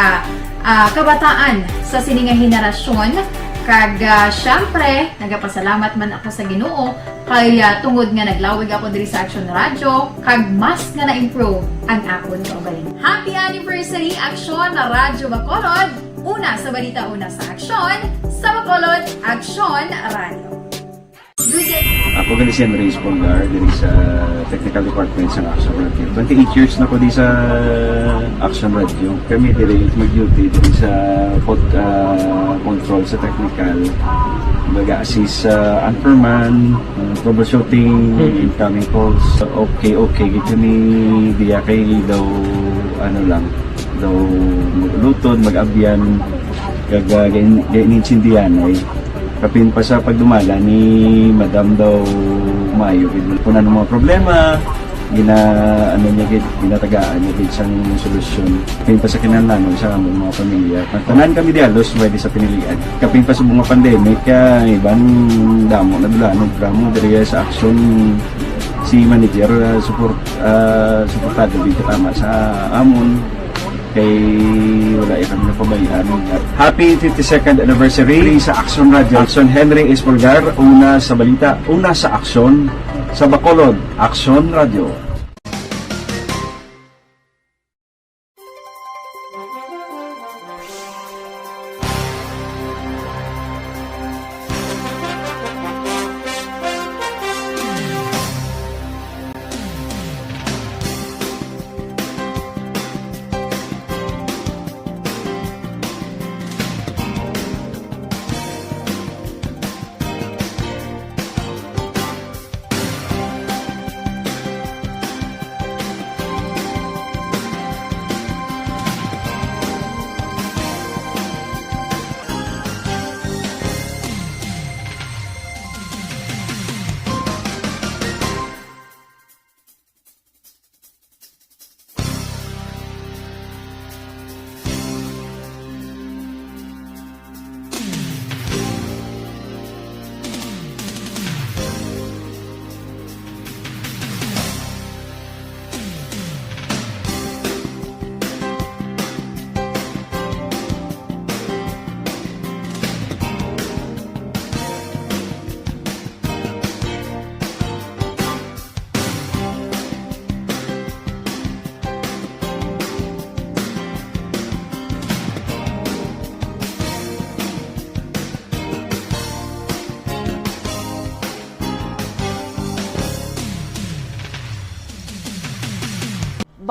kabataan sa sininga henerasyon. Kag syempre, nagapasalamat man ako sa Ginoo kay tungod nga naglawig ako diri sa Action Radio kag mas nga na-improve ang akon kaugalingon. Happy anniversary Action na Radyo Bacolod! Una sa balita, una sa aksyon sa Bacolod, Action Radio. Good day! Ako gali si Enrique Polgar diri sa Technical Department sa Action Radio. 28 years na ko di sa Action Radio. Kami diri mag-duty diri sa control sa technical. Mag-assist sa anchorman, troubleshooting, incoming calls. Okay. Gito ni diya kay daw daw lutod, mag-abyan, ganinsindihan ay kapin pa sa pagdumala ni Madam daw Mayo kung ano mga problema ginatagaan niya gid sang solusyon kapin pa sa kinahanglan sa among mga pamilya tanan kami dialos pwede sa pinilian kapin pa sa mga pandemic ibang damo na dulanog gramo diri sa aksyon si manager suportado dito tama sa amon kay wala ikang napabayaan. Happy 52nd anniversary sa Action Radio. Action Henry Espolgar, una sa balita, una sa aksyon sa Bacolod, Action Radio.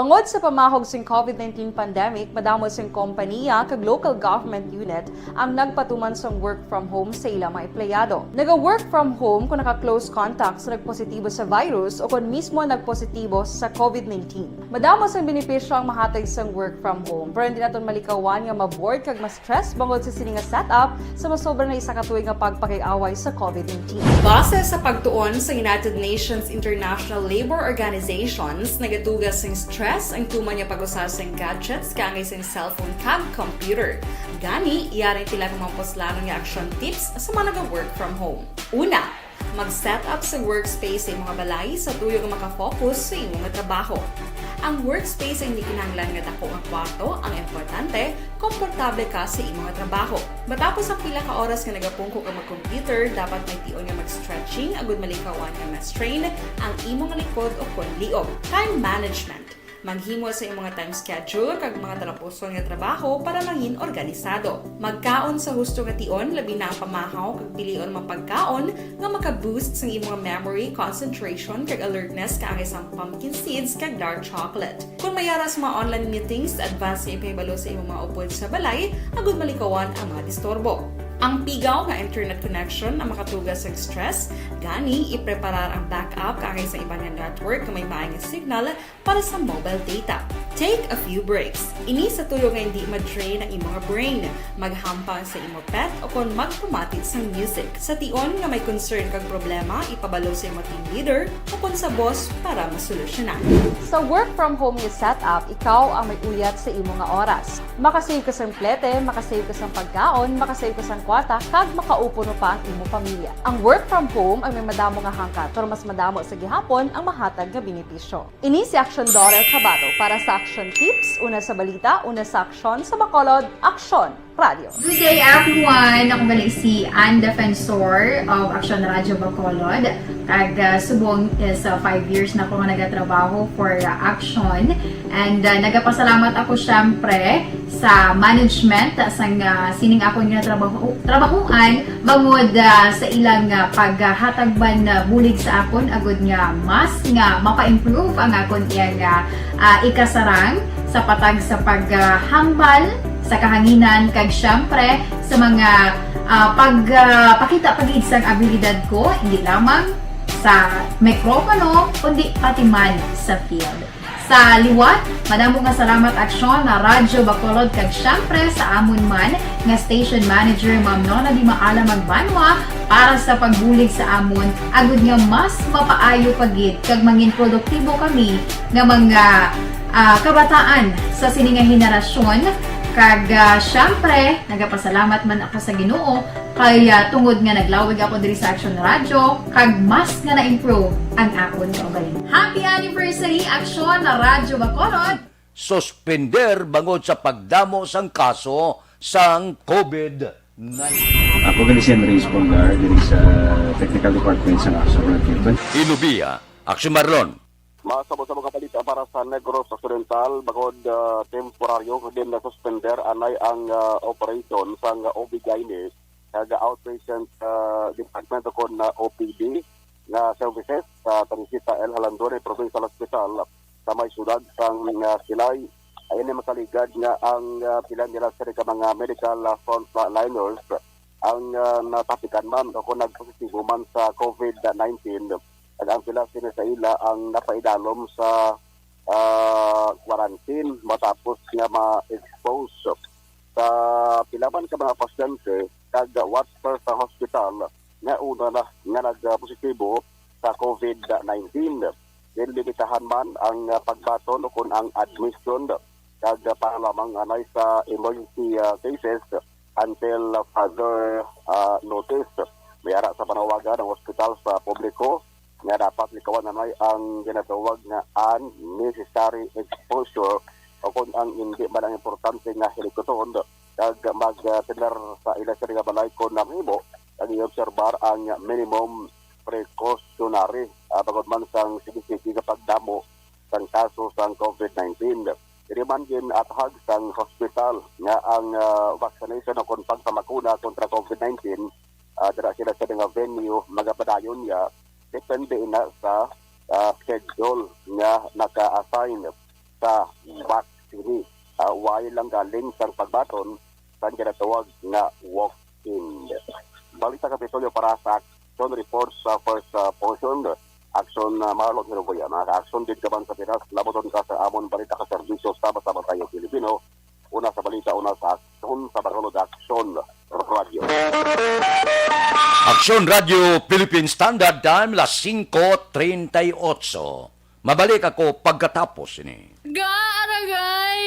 Bangod sa pamahog sing COVID-19 pandemic, madamo sing kompanya kag local government unit ang nagpatuman sang work from home sa ilang mga empleyado. Naga-work from home kung naka-close contact sa nagpositibo sa virus o kung mismo nagpositibo sa COVID-19. Madamo sang benepisyo ang mahatag sang work from home, pero hindi naton malikawan nga ma-bored kag ma-stress bangod sa sini nga setup sa masobra na isa ka tuig nga pagpakiaway sa COVID-19. Base sa pagtuon sa United Nations International Labour Organizations, nagatugas sing stress ang tuman niya pag-usas ng gadgets kangay sa cellphone kag computer. Gani, iyaring tila ng mga poslano nga action tips sa mga nag-work from home. Una, mag-set up sa workspace sa mga balay sa tuyo nga makafocus sa imong trabaho. Ang workspace ay hindi kinahanglan nga dako ang kwarto, ang importante, komportable ka sa imong trabaho. Matapos ang pila ka oras nga nagapungko ka mag-computer, dapat may tion nga mag-stretching agud malikawan nga ma-strain ang imong likod o kon liog. Time management. Maghimo sa imong time schedule kag mga talapuson nga trabaho para mangin organisado. Magkaon sa husto nga tion, labi na ang pamahaw kag pilion mapagkaon nga maka-boost sa imong memory, concentration kag alertness kaangay sang pumpkin seeds kag dark chocolate. Kung mayaras mga online meetings, advance nga ipahibalo sa imong mga upod sa balay, agud malikawan ang mga disturbo. Ang pigaw nga internet connection ang makatugas sa stress, gani ipreparar ang backup kaangay sa ibang network na may maayong signal para sa mobile data. Take a few breaks. Ini sa tuyo nga hindi ma-drain ang imong brain, maghampang sa imong pet o kon magpumatid sa music. Sa tion nga may concern kag problema, ipabalo sa imong team leader o kon sa boss para masolusyonan. Sa work from home nga setup, ikaw ang may uyat sa imong nga oras. Makasave ka sa plete, makasave ka sa pagkaon, makasave ka sa kwarta, kag makaupo no pa ang imong pamilya. Ang work from home ay may madamo nga hangkat, pero mas madamo sa gihapon ang mahatag nga benepisyo. Ini si Action Daughter Cabato para sa Action Tips, una sa balita, una sa aksyon sa Bacolod, Action Radio. Good day everyone! Ako balik si Ann Defensor of Action Radio Bacolod. Kag subong is 5 years na ako nga nagatrabaho for Action. And nagapasalamat ako syempre sa management sang sining ako nga trabahuan bangod sa ilang paghatagban bulig sa akon agud nga mas nga mapa-improve ang akon iyang ikasarang sa patag sa paghambal sa kahanginan kag syempre sa mga pagpakita pagid sang abilidad ko hindi lamang sa mikropono kundi pati man sa field. Sa liwat, madamo nga salamat Aksyon na Radyo Bacolod kag syempre sa amon man nga station manager Ma'am Nona Di Maala Magbanwa para sa pagbulig sa amon agud nga mas mapaayo pagid kag mangin produktibo kami nga mga kabataan sa sininga henerasyon. Kag syempre, nagapasalamat man ako sa Ginoo kay tungod nga naglawig ako diri sa Action Radio kag mas nga na-improve ang akon kaugalingon. Happy anniversary Action na Radyo Bacolod! Suspender bangod sa pagdamo sang kaso sang COVID-19. Ako gali si Enrique Polgar diri sa Technical Department sa Action Radio. Ilubiya, Action Marlon. Masabot sa mga balita para sa Negros Occidental, bagod temporaryo din na suspender anay ang operation sa OB-GYN nga outpatient department o na OPD nga services sa Tanisita El Halandone Provincial Hospital sa may sudad sang Silay. Ayun makaligad nga ang pila nila sa mga medical frontliners ang natapikan man o kung nagpositibo man sa COVID-19. Ang pila sila sa ila ang napaidalom sa quarantine matapos nga ma-expose sa pilaman ka mga pasyente kag watcher sa hospital nga una na nga nagpositibo sa COVID-19. Limitahan man ang pagbaton o kung ang admission kag para lamang anay sa emergency cases until further notice. Mayara sa panawagan ng hospital sa publiko nga dapat likawan naman ang ginatawag na unnecessary exposure o kung ang hindi man ang importante nga hilikoton kag mag-tener sa ilang sa nga balay ko na mahimo kag i-observar ang minimum precautionary bagod man sang sigisigi nga pagdamo sang kaso sang COVID-19. Diri man gin athag sang hospital nga ang vaccination o kung pagpamakuna kontra COVID-19 dira sila sa nga venue magapadayon niya depende na sa schedule nga naka-assign sa vaccine. Way lang galing sa pagbaton sa ginatawag nga walk-in. Balik sa Kapitolyo para sa action report sa first portion. Action Marlon Hiroboya. Action din kaban sa Pinas. Laboton ka sa amon balita ka serbisyo sa basa-basayang Pilipino. Una sa balita, una sa action sa Bacolod Action Radio. Aksyon Radio Philippine Standard Time, las 5:38. Mabalik ako pagkatapos ini. Gaaragay!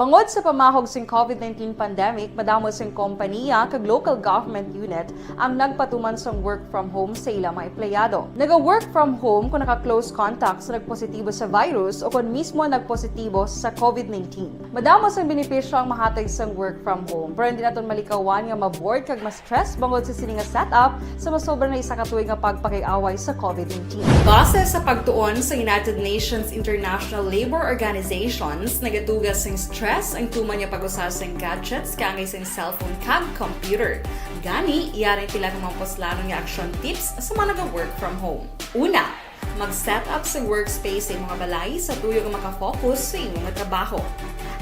Bangod sa pamahog sing COVID-19 pandemic, madamo sing kompanya kag local government unit ang nagpatuman sang work from home sa ilang mga empleyado. Naga-work from home kung naka-close contacts na nagpositibo sa virus o kung mismo nagpositibo sa COVID-19. Madamo sang benepisyo ang mahatag sang work from home, pero hindi naton malikawan nga ma-bored kag ma-stress bangod sa sini nga setup sa masobra na isa ka tuig nga pagpakiaway sa COVID-19. Base sa pagtuon sa United Nations International Labor Organizations, nagatugas sing stress ang tuman niya pag-usas ng gadgets kangay sa cellphone kag computer. Gani, iyarin tila ng mga poslano nga action tips sa mga nag-work from home. Una, mag-set up sa workspace sa mga balay sa tuyo nga makafocus sa imong trabaho.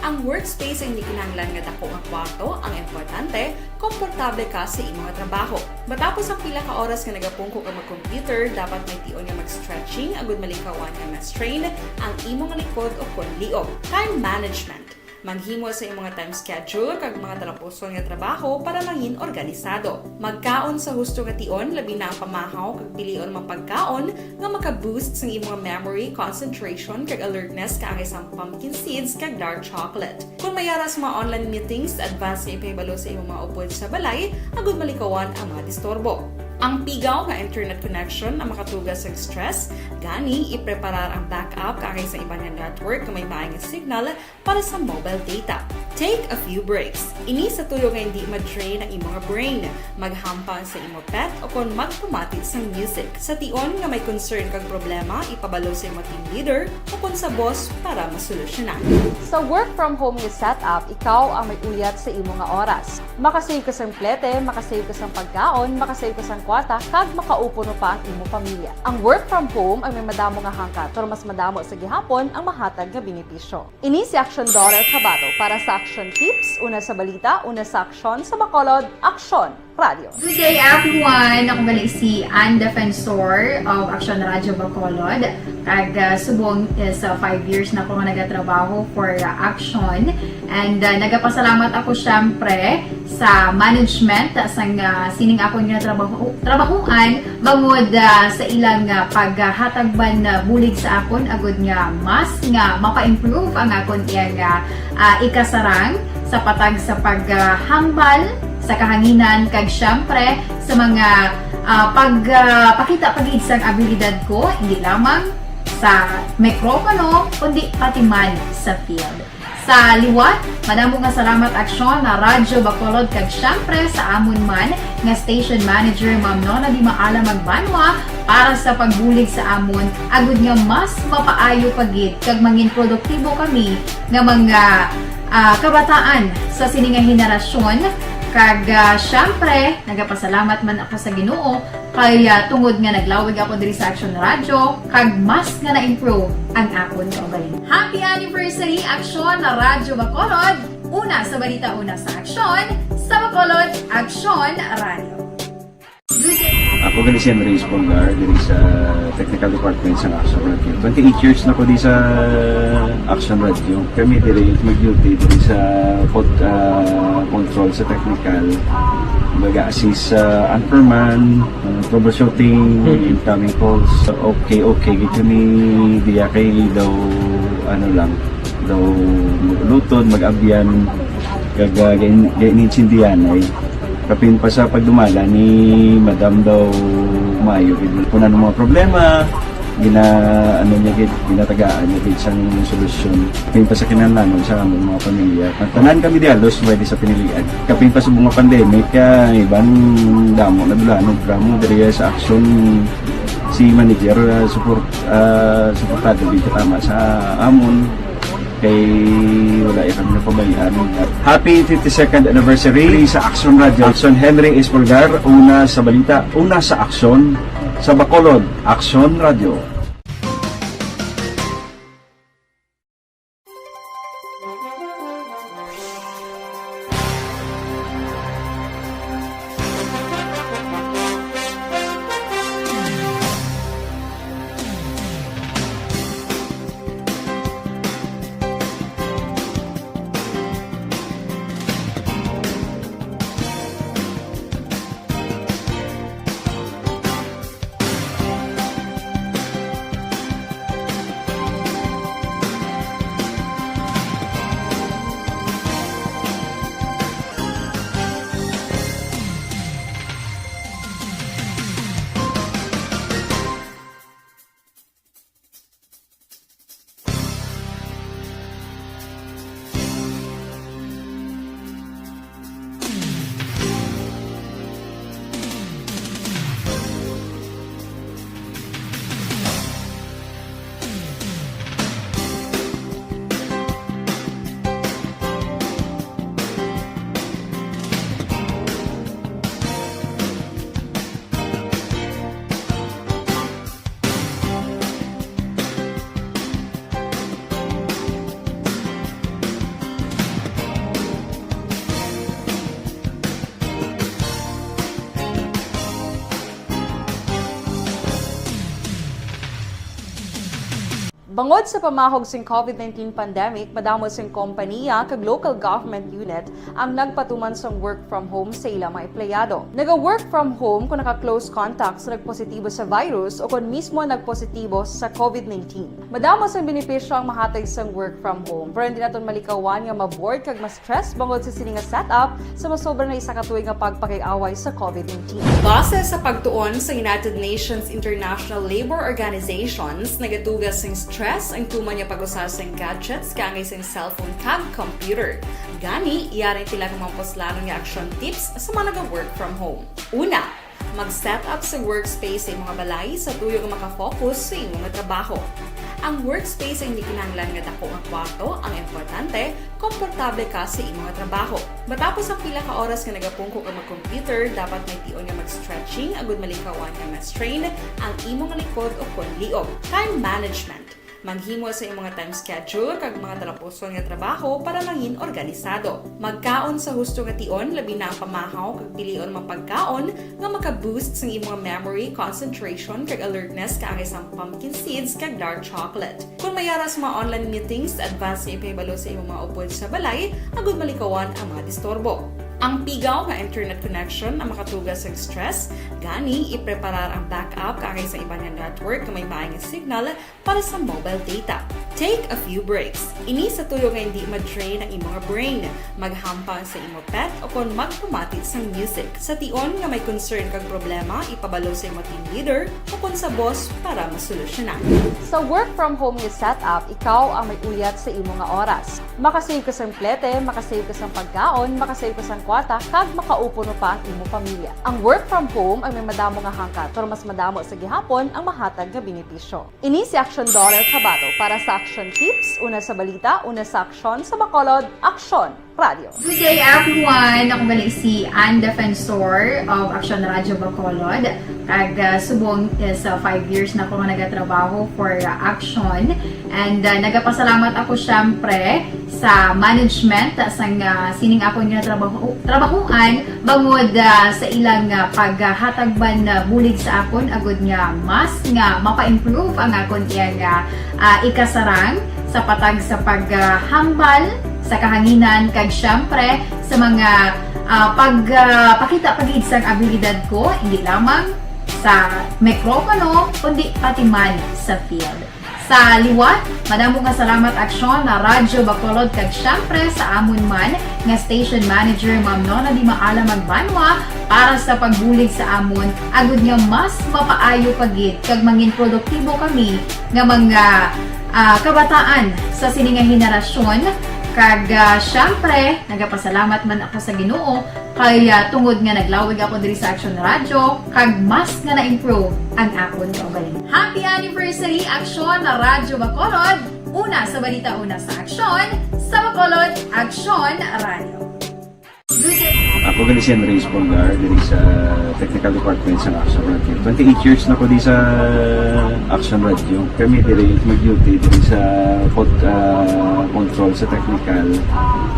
Ang workspace ay hindi kinahanglan nga dako nga kwarto, ang importante, komportable ka sa imong trabaho. Matapos ang pila ka oras nga nagapungko ka mag-computer, dapat may tion nga mag-stretching agud malikawan nga ma-strain ang imong likod o konliog. Time management. Manghimo sa imong mga time schedule kag mga talapuson nga trabaho para mangin organisado. Magkaon sa husto nga tion, labi na ang pamahaw kag pilion mang pagkaon nga maka-boost sa imong memory, concentration kag alertness kaangay sa pumpkin seeds kag dark chocolate. Kung mayara sa mga online meetings, advance nga ipahibalo sa imong mga upod sa balay, agud malikawan ang mga disturbo. Ang pigaw nga internet connection ang makatugas sa stress, gani ipreparar ang backup kaangay sa ibang nga network na may maayong signal para sa mobile data. Take a few breaks. Ini sa tuyo nga hindi ma-drain ang imong brain, maghampang sa imong pet o kung magpumati sa music. Sa tion nga may concern kag problema, ipabalo sa imong team leader o kung sa boss para masolusyonan. Sa work from home nga setup, ikaw ang may uyat sa imong nga oras. Makasave ka sang plete, makasave ka sang pagkaon, makasave ka sang kwata, kag makaupo no pa ang imong pamilya. Ang work from home ay may madamo nga hangkat, pero mas madamo sa gihapon ang mahatag nga benepisyo. Ini si Action Dorel Cabato para sa Action Tips, una sa balita, una sa aksyon sa Bacolod, Action Radio. Good day everyone! Ako balik si Ann Defensor of Action Radio Bacolod. Kag subong sa 5 years na ako nga nagatrabaho for Action. And nagapasalamat ako syempre sa management sa sining ako nga trabahuan bangod sa ilang paghatagban bulig sa akon agud nga mas nga mapa-improve ang akon iyang ikasarang sa patag sa paghambal sa kahanginan kag syempre sa mga pagpakita pagid sang abilidad ko hindi lamang sa mikropono kundi pati man sa field. Sa liwat, madamo nga salamat aksyon na Radyo Bacolod kag syempre sa amon man nga station manager Ma'am Nona Di Maala Magbanwa para sa pagbulig sa amon agud nga mas mapaayo pagid kag mangin produktibo kami nga mga kabataan sa sininga henerasyon. Kag syempre, nagapasalamat man ako sa Ginoo kay tungod nga naglawig ako diri sa Action Radio kag mas nga na-improve ang akon kaugalingon. Happy anniversary Action na Radyo Bacolod! Una sa balita, una sa Action, sa Bacolod, Action Radio. Ako gali si Henry Espolgar diri sa Technical Department sa Action Radio. 28 years na ko di sa Action Radio. Kami diri mag-duty diri sa control sa technical. Mag-assist sa anchorman, troubleshooting, incoming calls. Okay. Gito ni diya kay daw daw lutod, mag-abyan, ganinsindihan ay kapin pa sa pagdumala ni Madam daw Mayo. Kung ano mga problema, ginatagaan niya gid sang solusyon. Kapin pa sa kinahanglan sa among mga pamilya. Tanan kami dialos pwede sa pinilian. Kapin pa sa mga pandemic, iban damo na dulanog gramo diri sa action si manager suportado dito tama sa amon kay wala kami na pabayaan. Happy 52nd anniversary sa Action Radio. Action Henry Espolgar, una sa balita, una sa aksyon sa Bacolod, Action Radio. Bangod sa pamahog sing COVID-19 pandemic, madamo sing kompanya kag local government unit ang nagpatuman sang work from home sa ilang mga empleyado. Naga-work from home kung naka-close contact sa nagpositibo sa virus o kung mismo nagpositibo sa COVID-19. Madamo sang benepisyo ang mahatag sang work from home, pero hindi naton malikawan nga ma-bored kag ma-stress bangod sa sini nga setup sa masobra na isa ka tuig nga pagpakiaway sa COVID-19. Base sa pagtuon sa United Nations International Labor Organizations, nagatugas sing stress ang tuman niya pag-usar sa gadgets kangay sa cellphone kag computer. Gani, iyarin tila ng mga poslano nga action tips sa mga nag-work from home. Una, mag-set up sa workspace sa mga balay sa tuyo nga makafocus sa imong nga trabaho. Ang workspace ay hindi kinahanglan nga dako nga kwarto, ang importante, komportable ka sa imong nga trabaho. Matapos ang pila ka oras nga nagapungko ka mag-computer, dapat may tion nga mag-stretching agud malikawan nga ma-strain ang imong likod o konliog. Time management. Maghimo sa imong mga time schedule kag mga talapuson nga trabaho para mangin organisado. Magkaon sa husto nga tion, labi na ang pamahaw kag pilion mapagkaon nga maka-boost sa imong memory, concentration kag alertness kaangay sa pumpkin seeds kag dark chocolate. Kung mayara sa mga online meetings, advance sa ipahibalo sa imong mga upod sa balay, agud malikawan ang mga disturbo. Ang pigaw nga internet connection ang makatugas sa stress, gani ipreparar ang backup kaagay sa iba nga network nga may maayong signal para sa mobile data. Take a few breaks. Ini sa tuyo nga hindi ma-drain ang imong brain, maghampang sa imong pet o kon magpumati sa music. Sa tion nga may concern kag problema, ipabalo sa imong team leader o kon sa boss para masolusyonan. Sa work from home nga setup, ikaw ang may uyat sa imong nga oras. Makasave ka sang plete, makasave ka sang pagkaon, makasave ka sang kwarta, kag makaupo no pa ang imong pamilya. Ang work from home ay may madamo nga hangkat, pero mas madamo sa gihapon ang mahatag nga benepisyo. Ini si Action Dorel Cabato para sa Action Tips, una sa balita, una sa aksyon sa Bacolod, Action Radio. Good day everyone! Ako bali si Ann Defensor of Action Radio Bacolod. Kag subong sa 5 years na ako nga nagatrabaho for Action. And nagapasalamat ako syempre sa management sang sining ako nga trabahuan bangod sa ilang paghatagban bulig sa akon agud nga mas nga mapa-improve ang akon iyang ikasarang sa patag sa paghambal sa kahanginan kag syempre sa mga pagpakita pagid sang abilidad ko hindi lamang sa mikropono kundi pati man sa field. Sa liwat, madamo nga salamat Aksyon na Radyo Bacolod kag syempre sa amon man nga station manager Ma'am Nona Di Maala Magbanwa para sa pagbulig sa amon agud nga mas mapaayo pagid kag mangin produktibo kami nga mga kabataan sa sininga henerasyon. Kag syempre, nagapasalamat man ako sa Ginoo kay tungod nga naglawig ako diri sa Action Radio kag mas nga na-improve ang akon kaugalingon. Happy anniversary Action na Radyo Bacolod! Una sa balita, una sa aksyon sa Bacolod, Action Radio. Ako gali si Andres Polgar diri sa Technical Department sa Action Radio. 28 years na ko di sa Action Radio. Kami diri mag-duty diri sa control sa technical.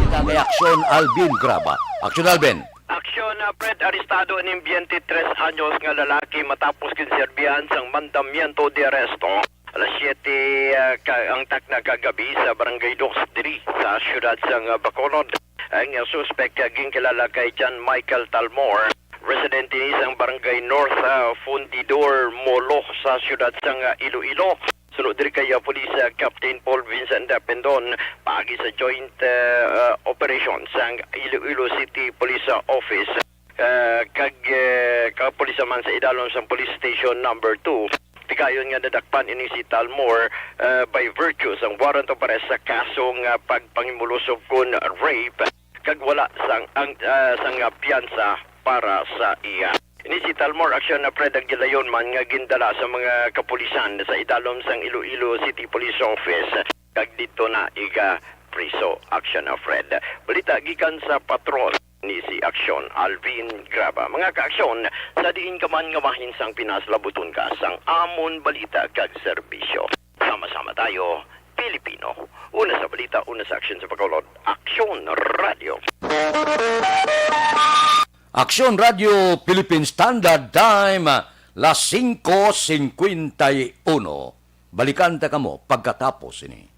Kita kay Aksyon Alvin Graba. Aksyon Alvin. Aksyon na Fred arestado ng 23 anyos nga lalaki matapos kinserbihan sang mandamiento de arresto. Alas 7 ang takna kagabi sa Barangay Docks diri sa siyudad sang Bacolod. Ang suspect ging kilala kay John Michael Talmor, resident ni isang Barangay North Fundidor Molo sa siyudad sang Iloilo. Sunod diri kay Police Captain Paul Vincent Pendon pagi sa joint operation sang Iloilo City Police Office kag kapolisa man sa idalom sa Police Station number 2. Tigayon nga nadakpan ini si Talmor by virtue sang warrant of arrest sa kasong pagpangimulusog kun rape kag wala sang piyansa para sa iya. Ini si Talmor Aksyon na Fred ang gilayon man nga gindala sa mga kapulisan sa idalom sang Iloilo City Police Office kag dito na iga priso Aksyon na Fred. Balita gikan sa patrol ni si Aksyon Alvin Graba. Mga kaaksyon, sa diin ka man nga mahinsang pinaslabuton ka sang amon balita kag serbisyo. Sama-sama tayo, Pilipino. Una sa balita, una sa aksyon sa Bacolod, Aksyon Radio. Aksyon Radio Philippine Standard Time, las 5:51. Balikan ta kamo pagkatapos ini.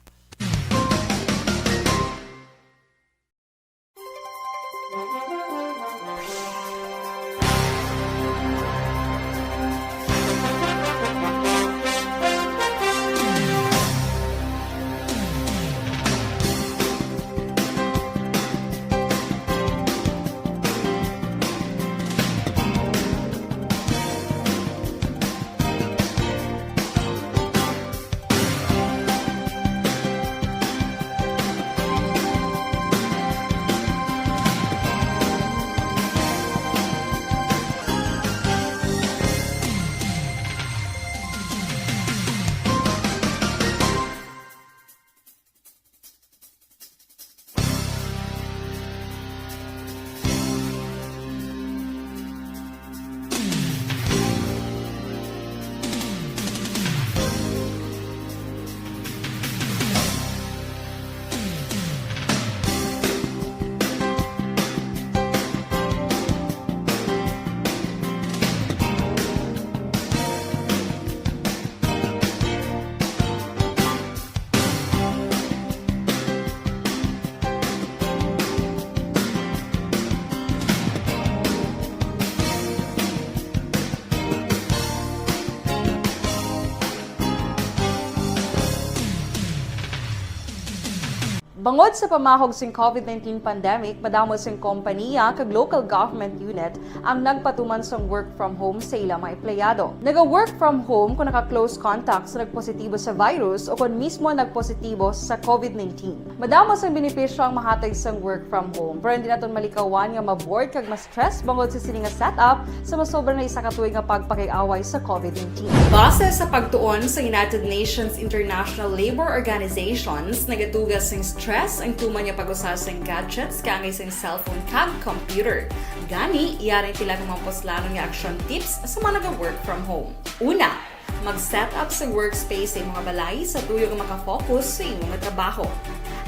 Bangod sa pamahog sing COVID-19 pandemic, madamo sing kompanya kag local government unit ang nagpatuman sang work from home sa ilang mga empleyado. Naga-work from home kung naka-close contact sa nagpositibo sa virus o kung mismo nagpositibo sa COVID-19. Madamo sang benepisyo ang mahatag sang work from home, pero hindi naton malikawan nga ma-bored kag ma-stress bangod sa sini nga setup sa masobra na isa ka tuig nga pagpakiaway sa COVID-19. Base sa pagtuon sa United Nations International Labour Organizations, nagatugas sing stress ang tuman niya pag-usas ng gadgets kangay sa cellphone kag computer. Gani, iyaring pila ng mga poslanong nga action tips sa mga nag-work from home. Una, mag-set up sa workspace sa mga balay sa tuyo nga makafocus sa imong trabaho.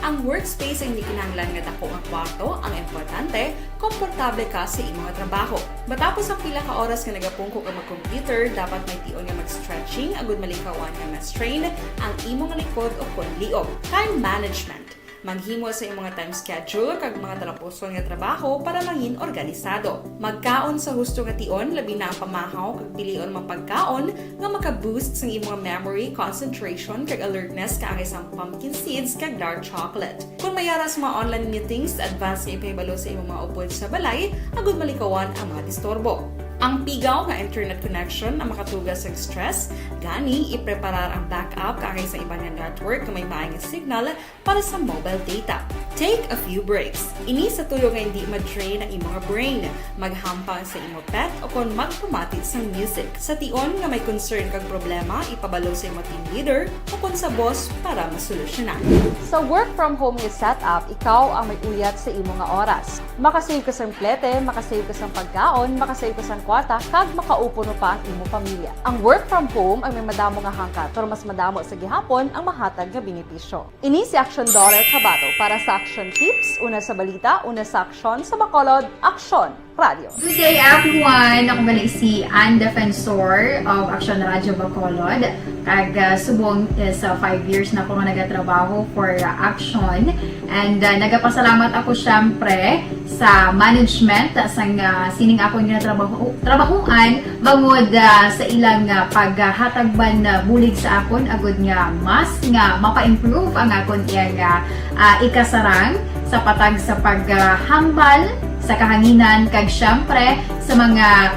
Ang workspace ay hindi kinahanglan nga dako nga kwarto, ang importante, komportable ka sa imong trabaho. Matapos ang pila ka oras nga nagapungko ka mag-computer, dapat may tion nga mag-stretching agud malikawan nga ma-strain ang imong likod o konliog. Time management. Maghimo sa imong time schedule kag mga talapuson nga trabaho para maging organisado. Magkaon sa husto nga tion, labi na ang pamahaw kag pilion mga pagkaon nga maka-boost sa imong memory, concentration kag alertness kaangay sang pumpkin seeds kag dark chocolate. Kung mayara sa mga online meetings, advance nga ipahibalo sa imong mga upod sa balay, agud malikawan ang mga disturbo. Ang pigaw nga internet connection ang makatugas sa stress, gani ipreparar ang backup kaangay sa ibang network na may maayong signal para sa mobile data. Take a few breaks. Ini sa tuyo nga hindi ma-drain ang imong brain, maghampang sa imong pet o kung magpumatid sa music. Sa tion nga may concern kag problema, ipabalo sa imong team leader o kung sa boss para masolusyonan. Sa work from home nga setup, ikaw ang may uyat sa imong nga oras. Makasave ka sa plete, makasave ka sa pagkaon, makasave ka sa kwarta, kag makaupo no pa ang imong pamilya. Ang work from home ay may madamo nga hangkat, pero mas madamo sa gihapon ang mahatag nga benepisyo. Ini si Action Daughter Kabato para sa Action Tips, una sa balita, una sa aksyon, sa Bacolod, Action Radio. Good day everyone! Ako gali si Ann Defensor of Action Radio Bacolod. Kag subong sa 5 years na ako nga nagatrabaho for Action. And nagapasalamat ako syempre sa management sang sining ako nga trabahuan bangod sa ilang paghatagban bulig sa akon agud nga mas nga mapa-improve ang akon iyang ikasarang sa patag sa paghambal sa kahanginan kag syempre sa mga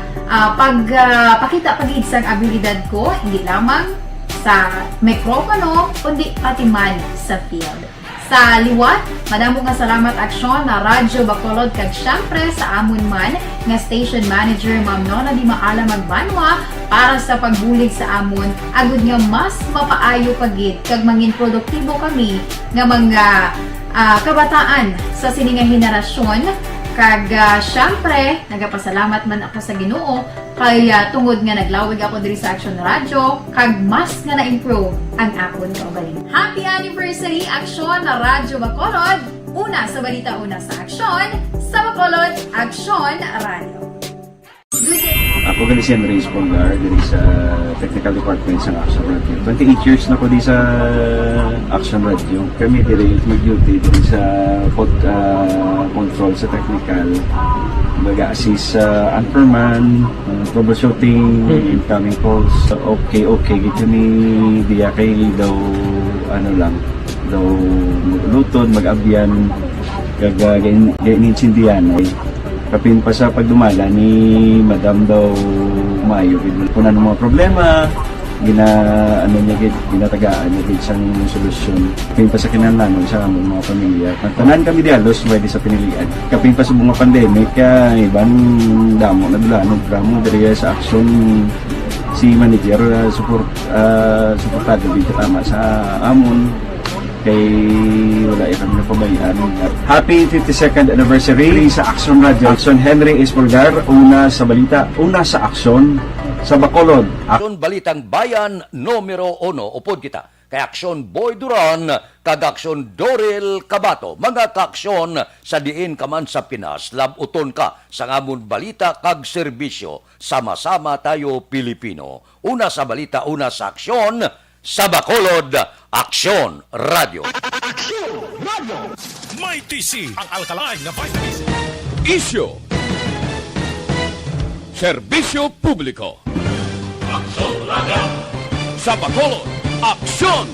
pagpakita pagid sang abilidad ko hindi lamang sa mikropono kundi pati man sa field. Sa liwat, madamo nga salamat aksyon na Radyo Bacolod kag syempre sa amon man nga station manager Ma'am Nona Di Maala Magbanwa para sa pagbulig sa amon agud nga mas mapaayo pagid kag mangin produktibo kami nga mga kabataan sa sininga henerasyon. Kag syempre, nagapasalamat man ako sa Ginoo kay tungod nga naglawig ako diri sa Action Radio kag mas nga na-improve ang akon kaugalingon. Happy anniversary Action na Radyo Bacolod! Una sa balita, una sa aksyon, sa Bacolod, Action Radio. Ako gali si Henry Espolgar diri sa Technical Department sa Action Radio. 28 years na ko di sa Action Radio. Kami diri mag-duty diri sa control sa technical. Mag-assist sa anchorman, troubleshooting, incoming calls. Okay, gitu ni diya kay daw daw maglutod, mag-abyan, ganinsindihan ay. Kapin pa sa pagdumala ni Madam daw Mayo, punan ng mga problema, ginatagaan niya isang solusyon. Kapin pa sa kinahanglan sa among mga pamilya. Tanan kami dialos pwede sa pinilian. Kapin pa sa mga pandemic, ibang damo na dulanog dramo diri sa action si manager suportado dito tama sa amon kay wala kami napabayaan. Happy 52nd anniversary sa Action Radio. Action Henry Espolgar, una sa balita, una sa aksyon sa Bacolod. Aksyon Balitang Bayan, numero 1. Upod kita. Kay Aksyon Boy Duran, kag Aksyon Dorel Kabato. Mga kaaksyon sa diin ka man sa Pinas, labuton ka sa ngamon balita kag serbisyo. Sama-sama tayo Pilipino. Una sa balita, una sa aksyon, sa Bacolod, Action Radio. Action Radio! May TC ang alkaline na vitamins. Isyo. Serbisyo publiko. Action Radio. Sa Bacolod, Action